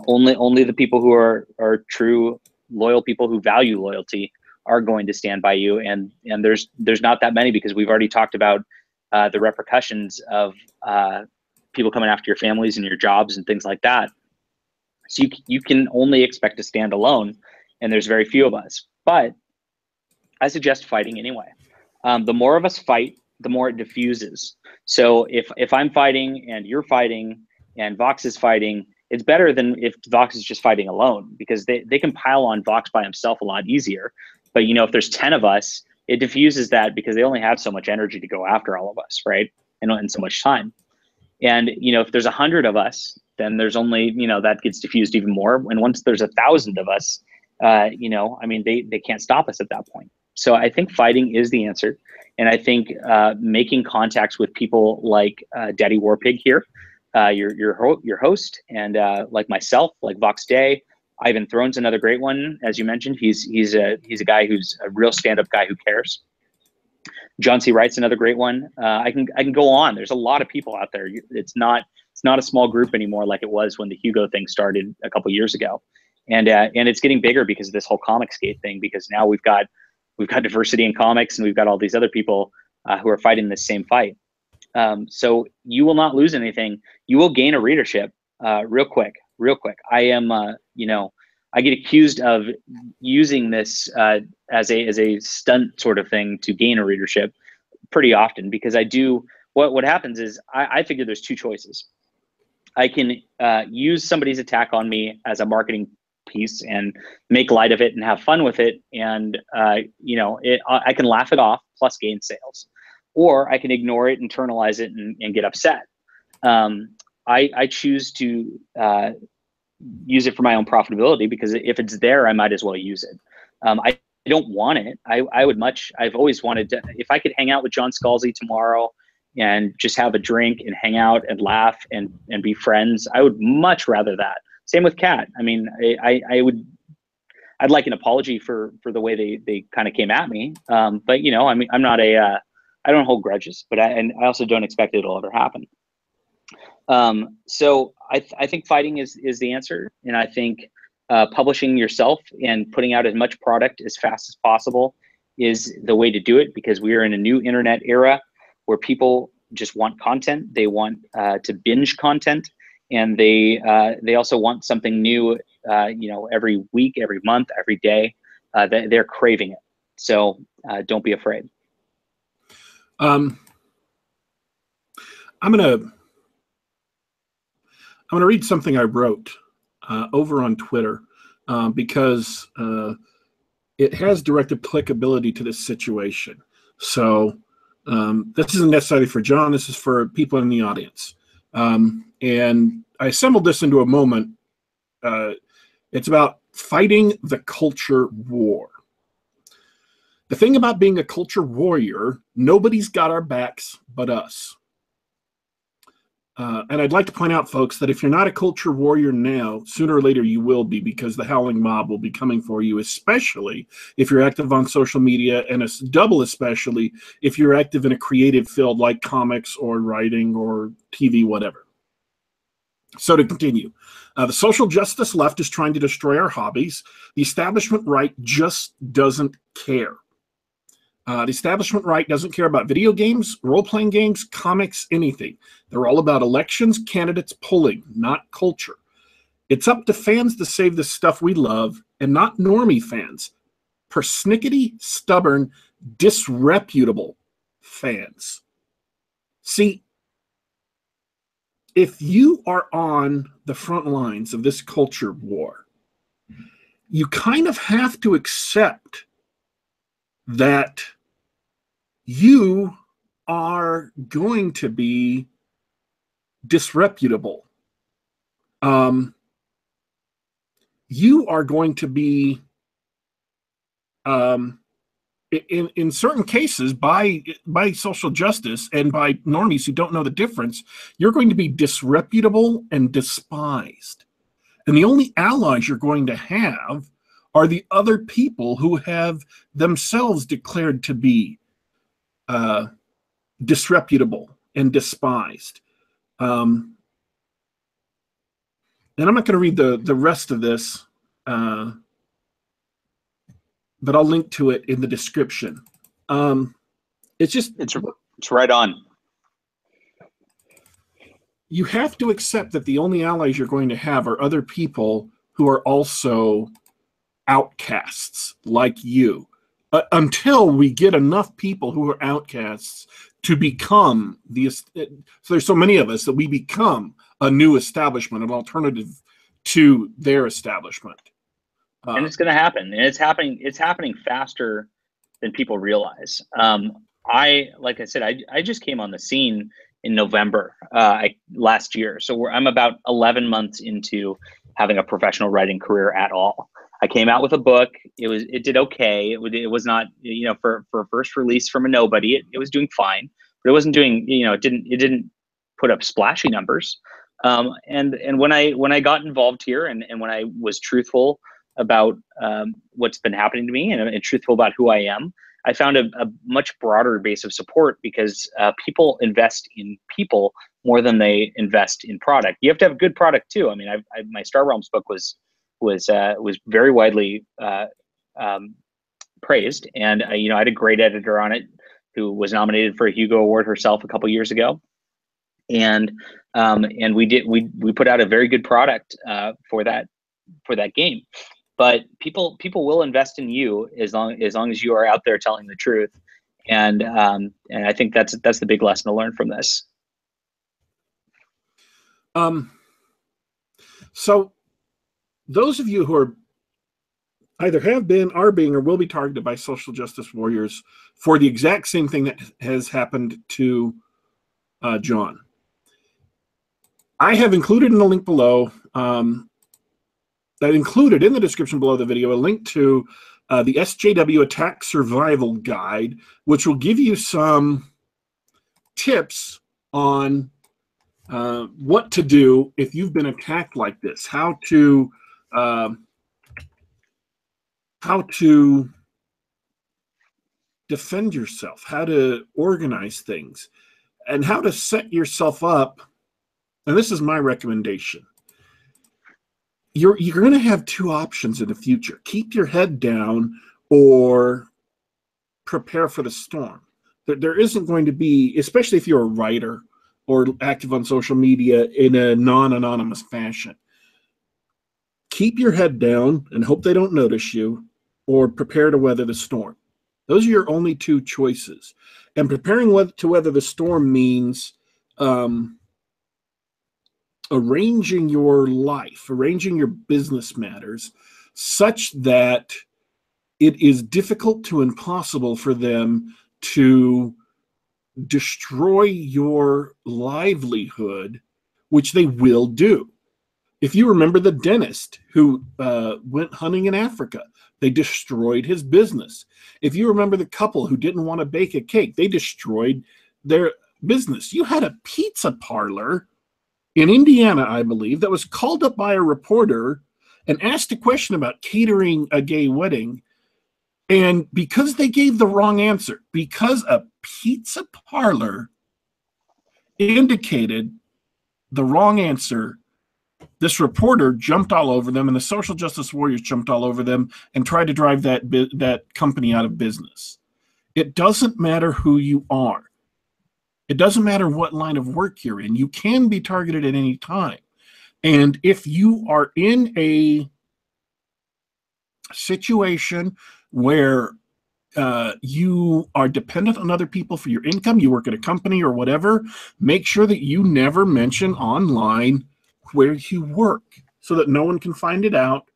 Only the people who are true, loyal people who value loyalty are going to stand by you. And there's not that many, because we've already talked about the repercussions of people coming after your families and your jobs and things like that. So you can only expect to stand alone, and there's very few of us. But I suggest fighting anyway. The more of us fight, the more it diffuses. So if I'm fighting and you're fighting and Vox is fighting, it's better than if Vox is just fighting alone, because they can pile on Vox by himself a lot easier. But, you know, if there's 10 of us, it diffuses that, because they only have so much energy to go after all of us, right? And so much time. And, you know, if there's 100 of us, then there's only, you know, that gets diffused even more. And once there's 1,000 of us, you know, I mean, they can't stop us at that point. So I think fighting is the answer. And I think making contacts with people like Daddy Warpig here, your host, and like myself, like Vox Day. Ivan Throne's another great one, as you mentioned. He's a guy who's a real stand-up guy who cares. John C. Wright's another great one. I can go on. There's a lot of people out there. It's not a small group anymore like it was when the Hugo thing started a couple years ago, and it's getting bigger because of this whole Comicsgate thing. Because now we've got diversity in comics, and we've got all these other people who are fighting this same fight. So you will not lose anything. You will gain a readership real quick. I am, you know, I get accused of using this as a stunt sort of thing to gain a readership pretty often, because I do. What happens is I figure there's two choices. I can use somebody's attack on me as a marketing piece and make light of it and have fun with it, and you know, I can laugh it off plus gain sales, or I can ignore it, internalize it, and get upset. I choose to use it for my own profitability, because if it's there, I might as well use it. I don't want it. I've always wanted to, if I could hang out with John Scalzi tomorrow and just have a drink and hang out and laugh and be friends, I would much rather that. Same with Kat. I mean, I'd like an apology for the way they kind of came at me. But you know, I mean, I'm not I don't hold grudges, but I also don't expect it'll ever happen. So I think fighting is the answer. And I think publishing yourself and putting out as much product as fast as possible is the way to do it, because we are in a new internet era where people just want content. They want to binge content, and they also want something new, you know, every week, every month, every day. They're craving it. So don't be afraid. I'm gonna read something I wrote over on Twitter because it has direct applicability to this situation. So this isn't necessarily for John. This is for people in the audience. And I assembled this into a moment. It's about fighting the culture war. The thing about being a culture warrior, nobody's got our backs but us. And I'd like to point out, folks, that if you're not a culture warrior now, sooner or later you will be, because the howling mob will be coming for you, especially if you're active on social media, and double especially if you're active in a creative field like comics or writing or TV, whatever. So to continue, the social justice left is trying to destroy our hobbies. The establishment right just doesn't care. The establishment right doesn't care about video games, role-playing games, comics, anything. They're all about elections, candidates, polling, not culture. It's up to fans to save the stuff we love, and not normie fans. Persnickety, stubborn, disreputable fans. See, if you are on the front lines of this culture war, you kind of have to accept that you are going to be disreputable. You are going to be, in certain cases, by social justice and by normies who don't know the difference, you're going to be disreputable and despised. And the only allies you're going to have are the other people who have themselves declared to be disreputable and despised. And I'm not going to read the rest of this, but I'll link to it in the description. It's right on. You have to accept that the only allies you're going to have are other people who are also outcasts like you, until we get enough people who are outcasts to become so there's so many of us that we become a new establishment, an alternative to their establishment. And it's going to happen, and it's happening faster than people realize. Like I said, I just came on the scene in November last year, so I'm about 11 months into having a professional writing career at all. I came out with a book. It did okay. It was not, for a first release from a nobody, it was doing fine, but it wasn't doing, it didn't put up splashy numbers. And when I got involved here, and when I was truthful about what's been happening to me, and truthful about who I am, I found a much broader base of support, because people invest in people more than they invest in product. You have to have a good product too. I mean, my Star Realms book was very widely praised, and I had a great editor on it who was nominated for a Hugo Award herself a couple years ago, and we put out a very good product for that game. But people will invest in you as long as you are out there telling the truth, and I think that's the big lesson to learn from this. So those of you who are either have been, are being, or will be targeted by social justice warriors for the exact same thing that has happened to Jon, I have included in the link below, that included in the description below the video, a link to the SJW Attack Survival Guide, which will give you some tips on what to do if you've been attacked like this, how to defend yourself, how to organize things, and how to set yourself up. And this is my recommendation. You're going to have two options in the future: keep your head down or prepare for the storm. There isn't going to be, especially if you're a writer or active on social media in a non-anonymous fashion, keep your head down and hope they don't notice you, or prepare to weather the storm. Those are your only two choices. And preparing to weather the storm means arranging your life, arranging your business matters such that it is difficult to impossible for them to destroy your livelihood, which they will do. If you remember the dentist who went hunting in Africa, they destroyed his business. If you remember the couple who didn't want to bake a cake, they destroyed their business. You had a pizza parlor in Indiana, I believe, that was called up by a reporter and asked a question about catering a gay wedding. And because they gave the wrong answer, because a pizza parlor indicated the wrong answer, this reporter jumped all over them, and the social justice warriors jumped all over them and tried to drive that company out of business. It doesn't matter who you are. It doesn't matter what line of work you're in. You can be targeted at any time. And if you are in a situation where you are dependent on other people for your income, you work at a company or whatever, make sure that you never mention online where you work so that no one can find it out,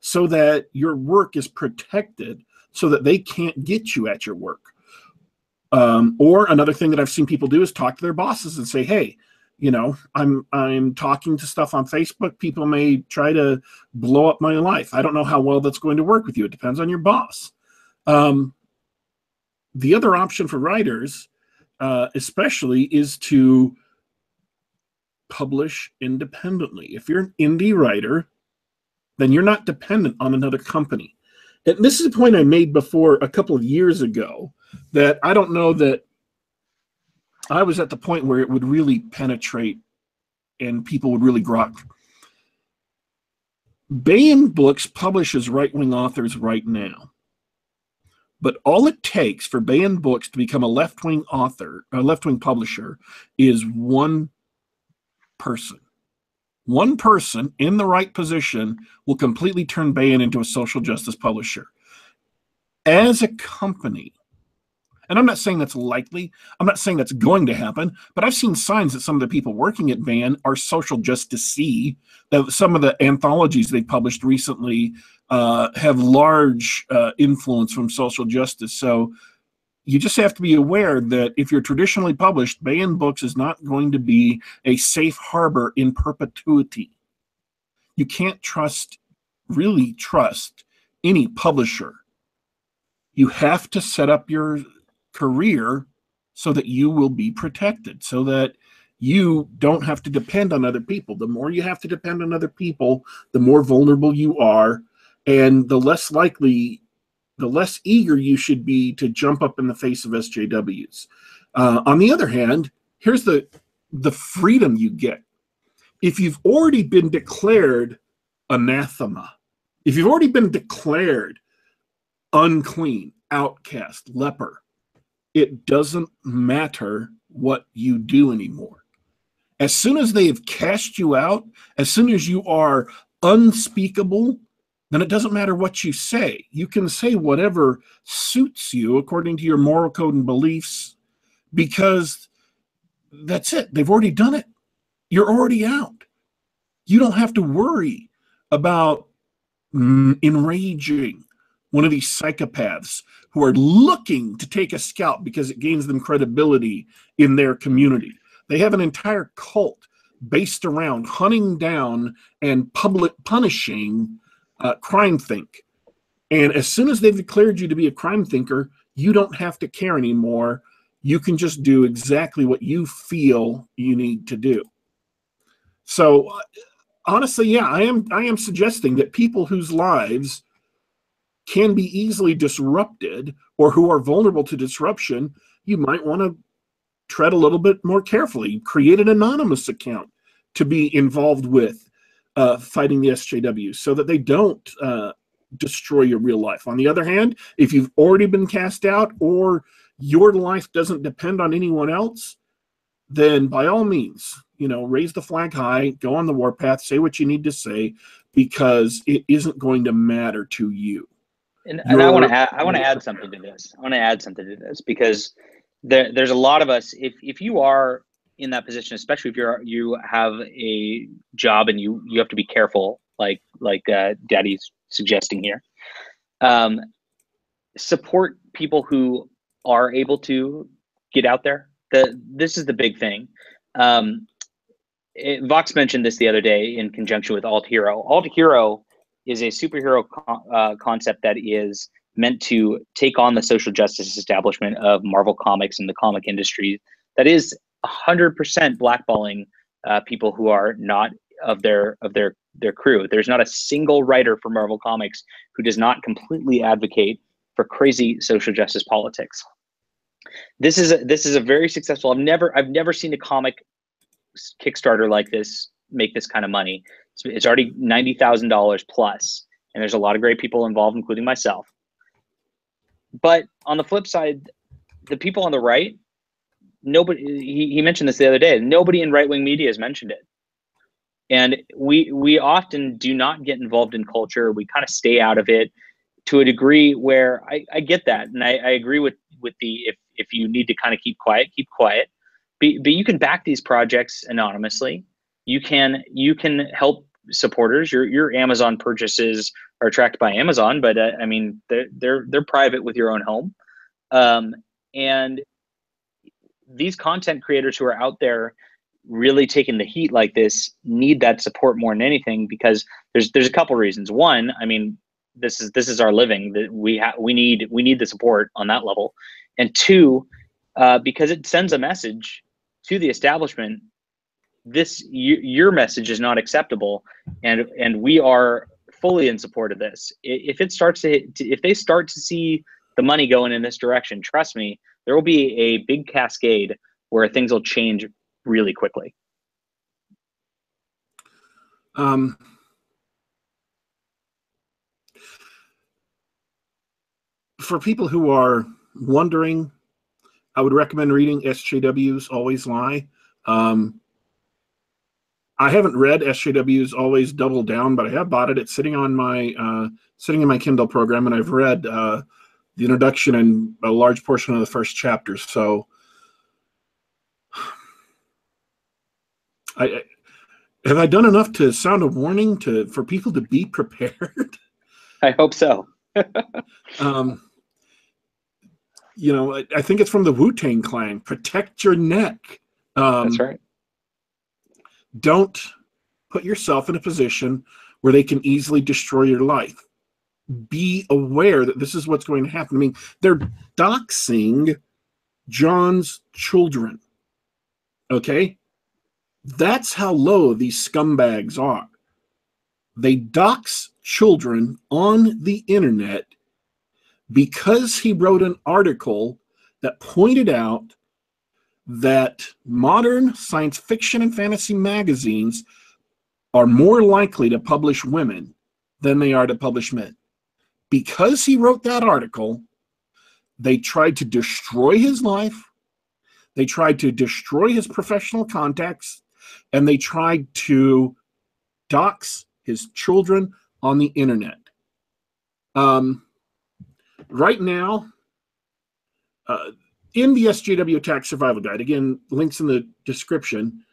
so that your work is protected, so that they can't get you at your work. Or another thing that I've seen people do is talk to their bosses and say, hey, you know, I'm talking to stuff on Facebook. People may try to blow up my life. I don't know how well that's going to work with you. It depends on your boss. The other option for writers, especially, is to publish independently. If you're an indie writer, then you're not dependent on another company. And this is a point I made before a couple of years ago, that I don't know that I was at the point where it would really penetrate and people would really grok. Baen Books publishes right-wing authors right now. But all it takes for Baen Books to become a left-wing author, a left-wing publisher, is one person. One person in the right position will completely turn Baen into a social justice publisher. As a company, and I'm not saying that's likely, I'm not saying that's going to happen, but I've seen signs that some of the people working at Baen are social justice-y. That some of the anthologies they published recently have large influence from social justice. So you just have to be aware that if you're traditionally published, Baen Books is not going to be a safe harbor in perpetuity. You can't really trust any publisher. You have to set up your career so that you will be protected, so that you don't have to depend on other people. The more you have to depend on other people, the more vulnerable you are, and the less likely, the less eager you should be to jump up in the face of SJWs. On the other hand, here's the freedom you get. If you've already been declared anathema, if you've already been declared unclean, outcast, leper, it doesn't matter what you do anymore. As soon as they have cast you out, as soon as you are unspeakable, then it doesn't matter what you say. You can say whatever suits you according to your moral code and beliefs, because that's it. They've already done it. You're already out. You don't have to worry about enraging one of these psychopaths who are looking to take a scalp because it gains them credibility in their community. They have an entire cult based around hunting down and public punishing crime think. And as soon as they've declared you to be a crime thinker, you don't have to care anymore. You can just do exactly what you feel you need to do. So honestly, yeah, I am suggesting that people whose lives can be easily disrupted or who are vulnerable to disruption, you might want to tread a little bit more carefully. Create an anonymous account to be involved with fighting the SJWs so that they don't destroy your real life. On the other hand, if you've already been cast out or your life doesn't depend on anyone else, then by all means, you know, raise the flag high, go on the warpath, say what you need to say, because it isn't going to matter to you. And I want to add something to this. I want to add something to this because there's a lot of us. If you are in that position, especially if you have a job and you have to be careful, like Daddy's suggesting here. Support people who are able to get out there. This is the big thing. Vox mentioned this the other day in conjunction with Alt Hero. Alt Hero is a superhero concept that is meant to take on the social justice establishment of Marvel Comics and the comic industry that is 100% blackballing people who are not of their crew. There's not a single writer for Marvel Comics who does not completely advocate for crazy social justice politics. This is a very successful. I've never seen a comic Kickstarter like this make this kind of money. It's already $90,000 plus, and there's a lot of great people involved, including myself. But on the flip side, the people on the right, nobody. He mentioned this the other day. Nobody in right-wing media has mentioned it, and we often do not get involved in culture. We kind of stay out of it. to a degree where I get that, and I agree with the if you need to kind of keep quiet, keep quiet. But you can back these projects anonymously. You can help supporters. Your Amazon purchases are tracked by Amazon, but I mean they're private with your own home. And these content creators who are out there really taking the heat like this need that support more than anything, because there's a couple reasons. One, I mean, this is our living, that we need the support on that level. And two, because it sends a message to the establishment, your message is not acceptable, and we are fully in support of this. If they start to see the money going in this direction, trust me, there will be a big cascade where things will change really quickly. For people who are wondering, I would recommend reading SJW's Always Lie. I haven't read SJW's Always Double Down, but I have bought it. It's sitting on my sitting in my Kindle program, and I've read the introduction and a large portion of the first chapter. So have I done enough to sound a warning for people to be prepared? I hope so. You know, I think it's from the Wu-Tang Clan. Protect your neck. That's right. Don't put yourself in a position where they can easily destroy your life. Be aware that this is what's going to happen. I mean, they're doxing John's children. Okay? That's how low these scumbags are. They dox children on the internet because he wrote an article that pointed out that modern science fiction and fantasy magazines are more likely to publish women than they are to publish men. Because he wrote that article, they tried to destroy his life, they tried to destroy his professional contacts, and they tried to dox his children on the internet. Right now, in the SJW Attack Survival Guide, again, links in the description,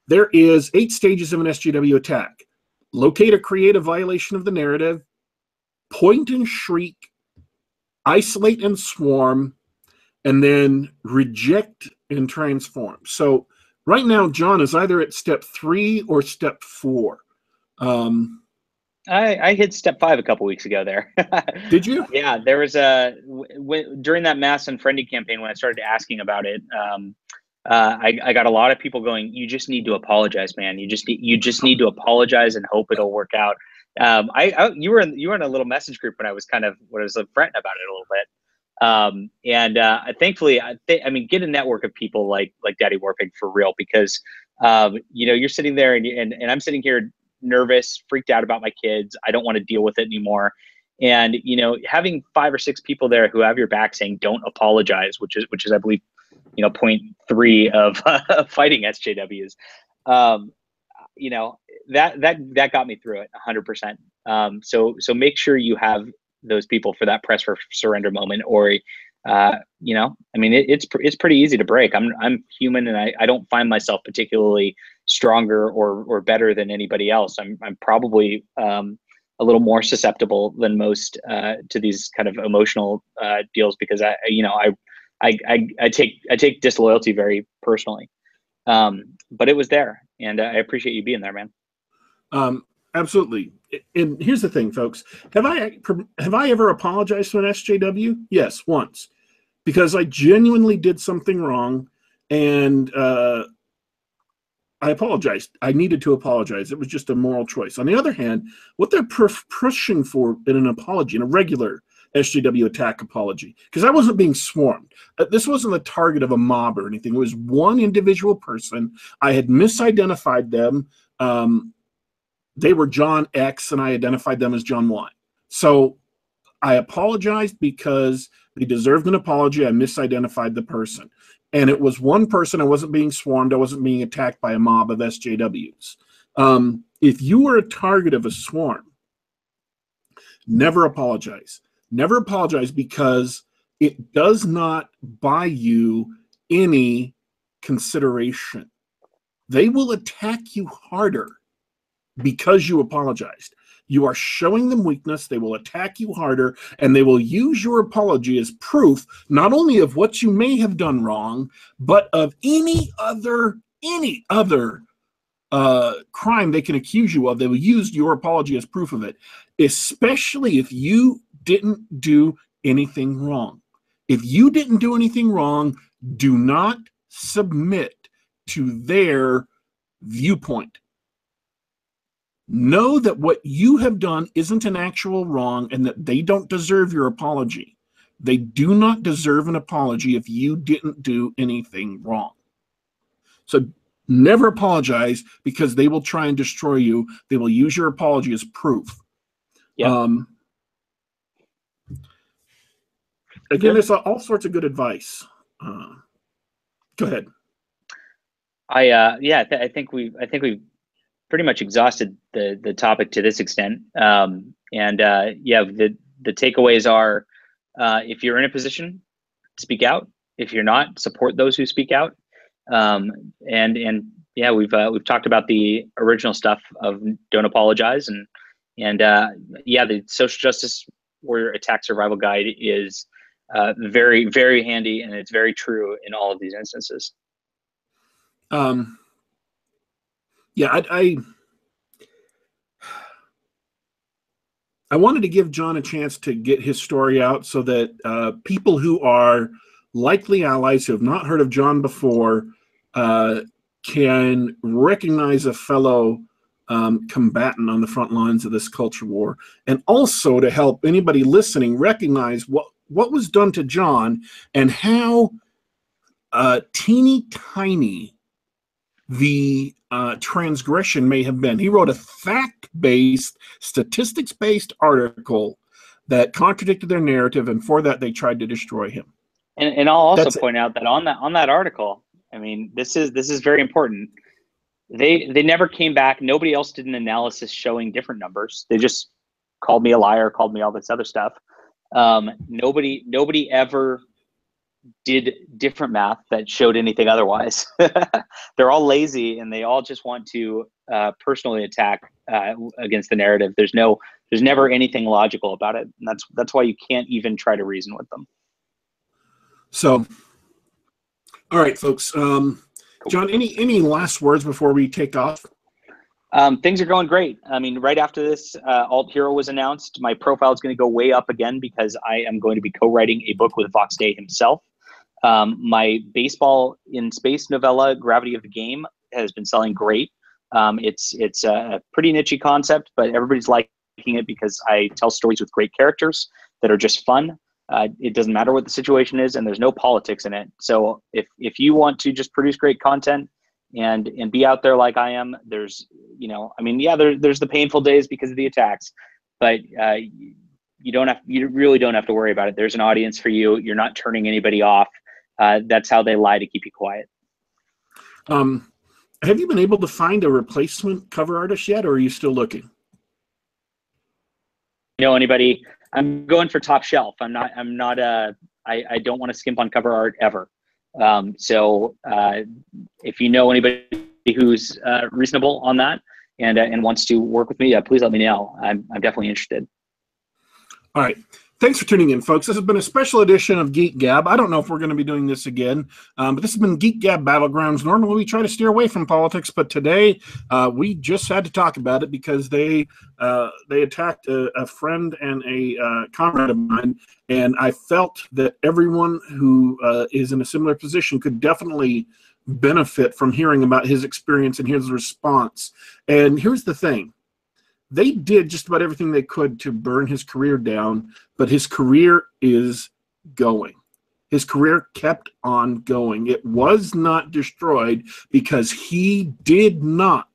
there is 8 stages of an SJW attack. Locate or create a violation of the narrative, point and shriek, isolate and swarm, and then reject and transform. So right now, John is either at step 3 or step 4. I hit step 5 a couple weeks ago there. Did you? Yeah, there was during that mass unfriending campaign, when I started asking about it, I got a lot of people going, "You just need to apologize, man. You just need to apologize and hope it'll work out." You were in a little message group when I was fretting about it a little bit. Thankfully, I mean, get a network of people like Daddy Warpig for real, because you know, you're sitting there and I'm sitting here nervous, freaked out about my kids. I don't want to deal with it anymore. And, you know, having 5 or 6 people there who have your back saying, don't apologize, which is, I believe, you know, point 3 of fighting SJWs. You know, that got me through it 100%. So make sure you have those people for that press for surrender moment, or, you know, I mean, it's pretty easy to break. I'm human, and I don't find myself particularly stronger or better than anybody else. I'm probably a little more susceptible than most to these kind of emotional deals, because I take disloyalty very personally. But it was there, and I appreciate you being there, man. Absolutely. And here's the thing, folks. Have I ever apologized to an SJW? Yes, once. Because I genuinely did something wrong, and I apologized. I needed to apologize. It was just a moral choice. On the other hand, what they're pushing for in an apology, in a regular SJW attack apology, because I wasn't being swarmed. This wasn't the target of a mob or anything. It was one individual person. I had misidentified them. They were John X, and I identified them as John Y. So I apologized because they deserved an apology. I misidentified the person. And it was one person. I wasn't being swarmed. I wasn't being attacked by a mob of SJWs. If you were a target of a swarm, never apologize. Never apologize, because it does not buy you any consideration. They will attack you harder because you apologized. You are showing them weakness. They will attack you harder, and they will use your apology as proof, not only of what you may have done wrong, but of any other crime they can accuse you of. They will use your apology as proof of it, especially if you didn't do anything wrong. If you didn't do anything wrong, do not submit to their viewpoint. Know that what you have done isn't an actual wrong, and that they don't deserve your apology. They do not deserve an apology if you didn't do anything wrong. So never apologize, because they will try and destroy you. They will use your apology as proof. Yep. Again, there's all sorts of good advice. Go ahead. I think we've pretty much exhausted the topic to this extent. The takeaways are, if you're in a position, speak out. If you're not, support those who speak out. We've talked about the original stuff of don't apologize, and the social justice warrior attack survival guide is very, very handy, and it's very true in all of these instances. I wanted to give Jon a chance to get his story out, so that people who are likely allies who have not heard of Jon before can recognize a fellow combatant on the front lines of this culture war, and also to help anybody listening recognize what was done to Jon and how teeny tiny the transgression may have been. He wrote a fact-based, statistics-based article that contradicted their narrative, and for that they tried to destroy him. And I'll also point out that on that article, I mean, this is very important. They never came back. Nobody else did an analysis showing different numbers. They just called me a liar, called me all this other stuff. Nobody ever did different math that showed anything otherwise. They're all lazy, and they all just want to personally attack against the narrative. There's never anything logical about it, and that's why you can't even try to reason with them. So, all right, folks. Jon, any last words before we take off? Things are going great. I mean, right after this, Alt Hero was announced. My profile is going to go way up again, because I am going to be co-writing a book with Vox Day himself. My baseball in space novella, Gravity of the Game, has been selling great. It's a pretty niche concept, but everybody's liking it because I tell stories with great characters that are just fun. It doesn't matter what the situation is, and there's no politics in it. So if you want to just produce great content and be out there like I am, there's the painful days because of the attacks, but you really don't have to worry about it. There's an audience for you. You're not turning anybody off. That's how they lie to keep you quiet. Have you been able to find a replacement cover artist yet, or are you still looking? Anybody? I'm going for top shelf. I don't want to skimp on cover art ever. If you know anybody who's reasonable on that and wants to work with me, please let me know. I'm definitely interested. All right. Thanks for tuning in, folks. This has been a special edition of Geek Gab. I don't know if we're going to be doing this again, but this has been Geek Gab Battlegrounds. Normally we try to steer away from politics, but today we just had to talk about it because they attacked a friend and a comrade of mine, and I felt that everyone who is in a similar position could definitely benefit from hearing about his experience and his response. And here's the thing. They did just about everything they could to burn his career down, but his career is going. His career kept on going. It was not destroyed because he did not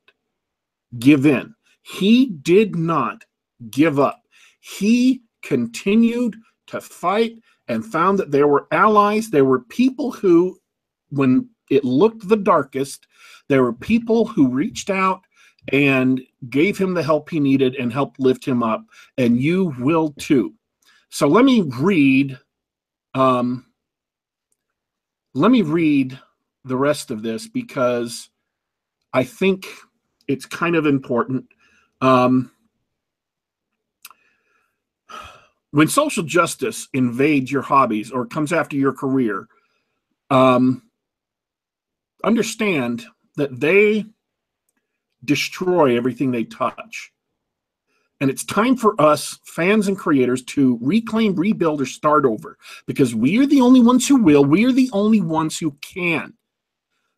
give in. He did not give up. He continued to fight and found that there were allies. There were people who, when it looked the darkest, there were people who reached out and gave him the help he needed and helped lift him up, and you will too. So let me read the rest of this because I think it's kind of important. When social justice invades your hobbies or comes after your career, understand that they destroy everything they touch. And it's time for us, fans and creators, to reclaim, rebuild, or start over, because we are the only ones who will. We are the only ones who can.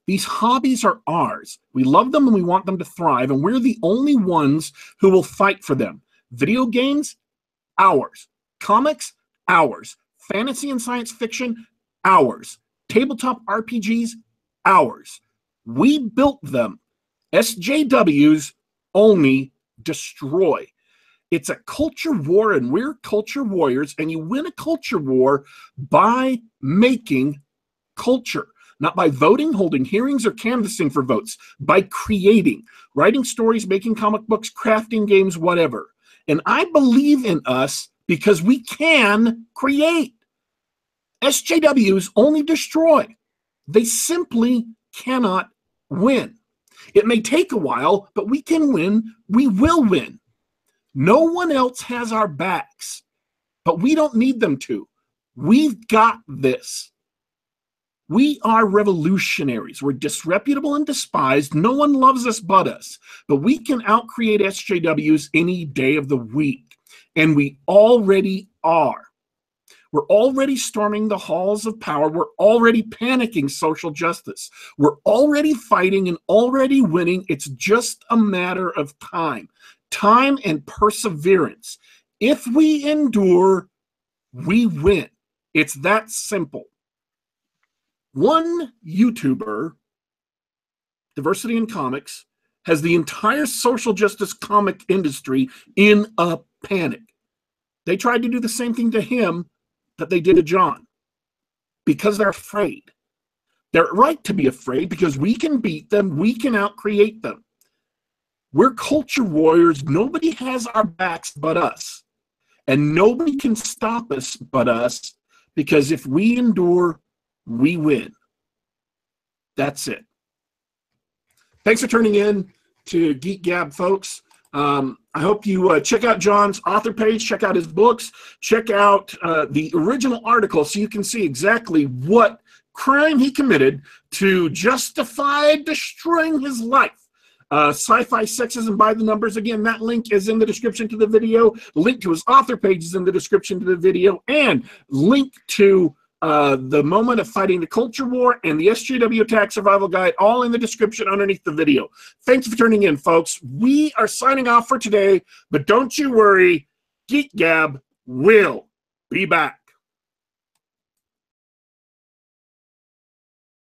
These hobbies are ours. We love them and we want them to thrive, and we're the only ones who will fight for them. Video games, ours. Comics, ours. Fantasy and science fiction, ours. Tabletop RPGs, ours. We built them. SJWs only destroy. It's a culture war, and we're culture warriors, and you win a culture war by making culture. Not by voting, holding hearings, or canvassing for votes. By creating, writing stories, making comic books, crafting games, whatever. And I believe in us because we can create. SJWs only destroy. They simply cannot win. It may take a while, but we can win. We will win. No one else has our backs, but we don't need them to. We've got this. We are revolutionaries. We're disreputable and despised. No one loves us but us. But we can outcreate SJWs any day of the week. And we already are. We're already storming the halls of power. We're already panicking social justice. We're already fighting and already winning. It's just a matter of time. Time and perseverance. If we endure, we win. It's that simple. One YouTuber, Diversity in Comics, has the entire social justice comic industry in a panic. They tried to do the same thing to him that they did to Jon because they're afraid. They're right to be afraid because we can beat them. We can outcreate them. We're culture warriors. Nobody has our backs but us. And nobody can stop us but us, because if we endure, we win. That's it. Thanks for tuning in to Geek Gab, folks. I hope you check out Jon's author page, check out his books, check out the original article so you can see exactly what crime he committed to justify destroying his life. Sci-Fi, Sexism by the Numbers. Again, that link is in the description to the video. The link to his author page is in the description to the video, and link to the moment of fighting the culture war and the SJW attack survival guide, all in the description underneath the video. Thanks for tuning in, folks. We are signing off for today, but don't you worry, Geek Gab will be back.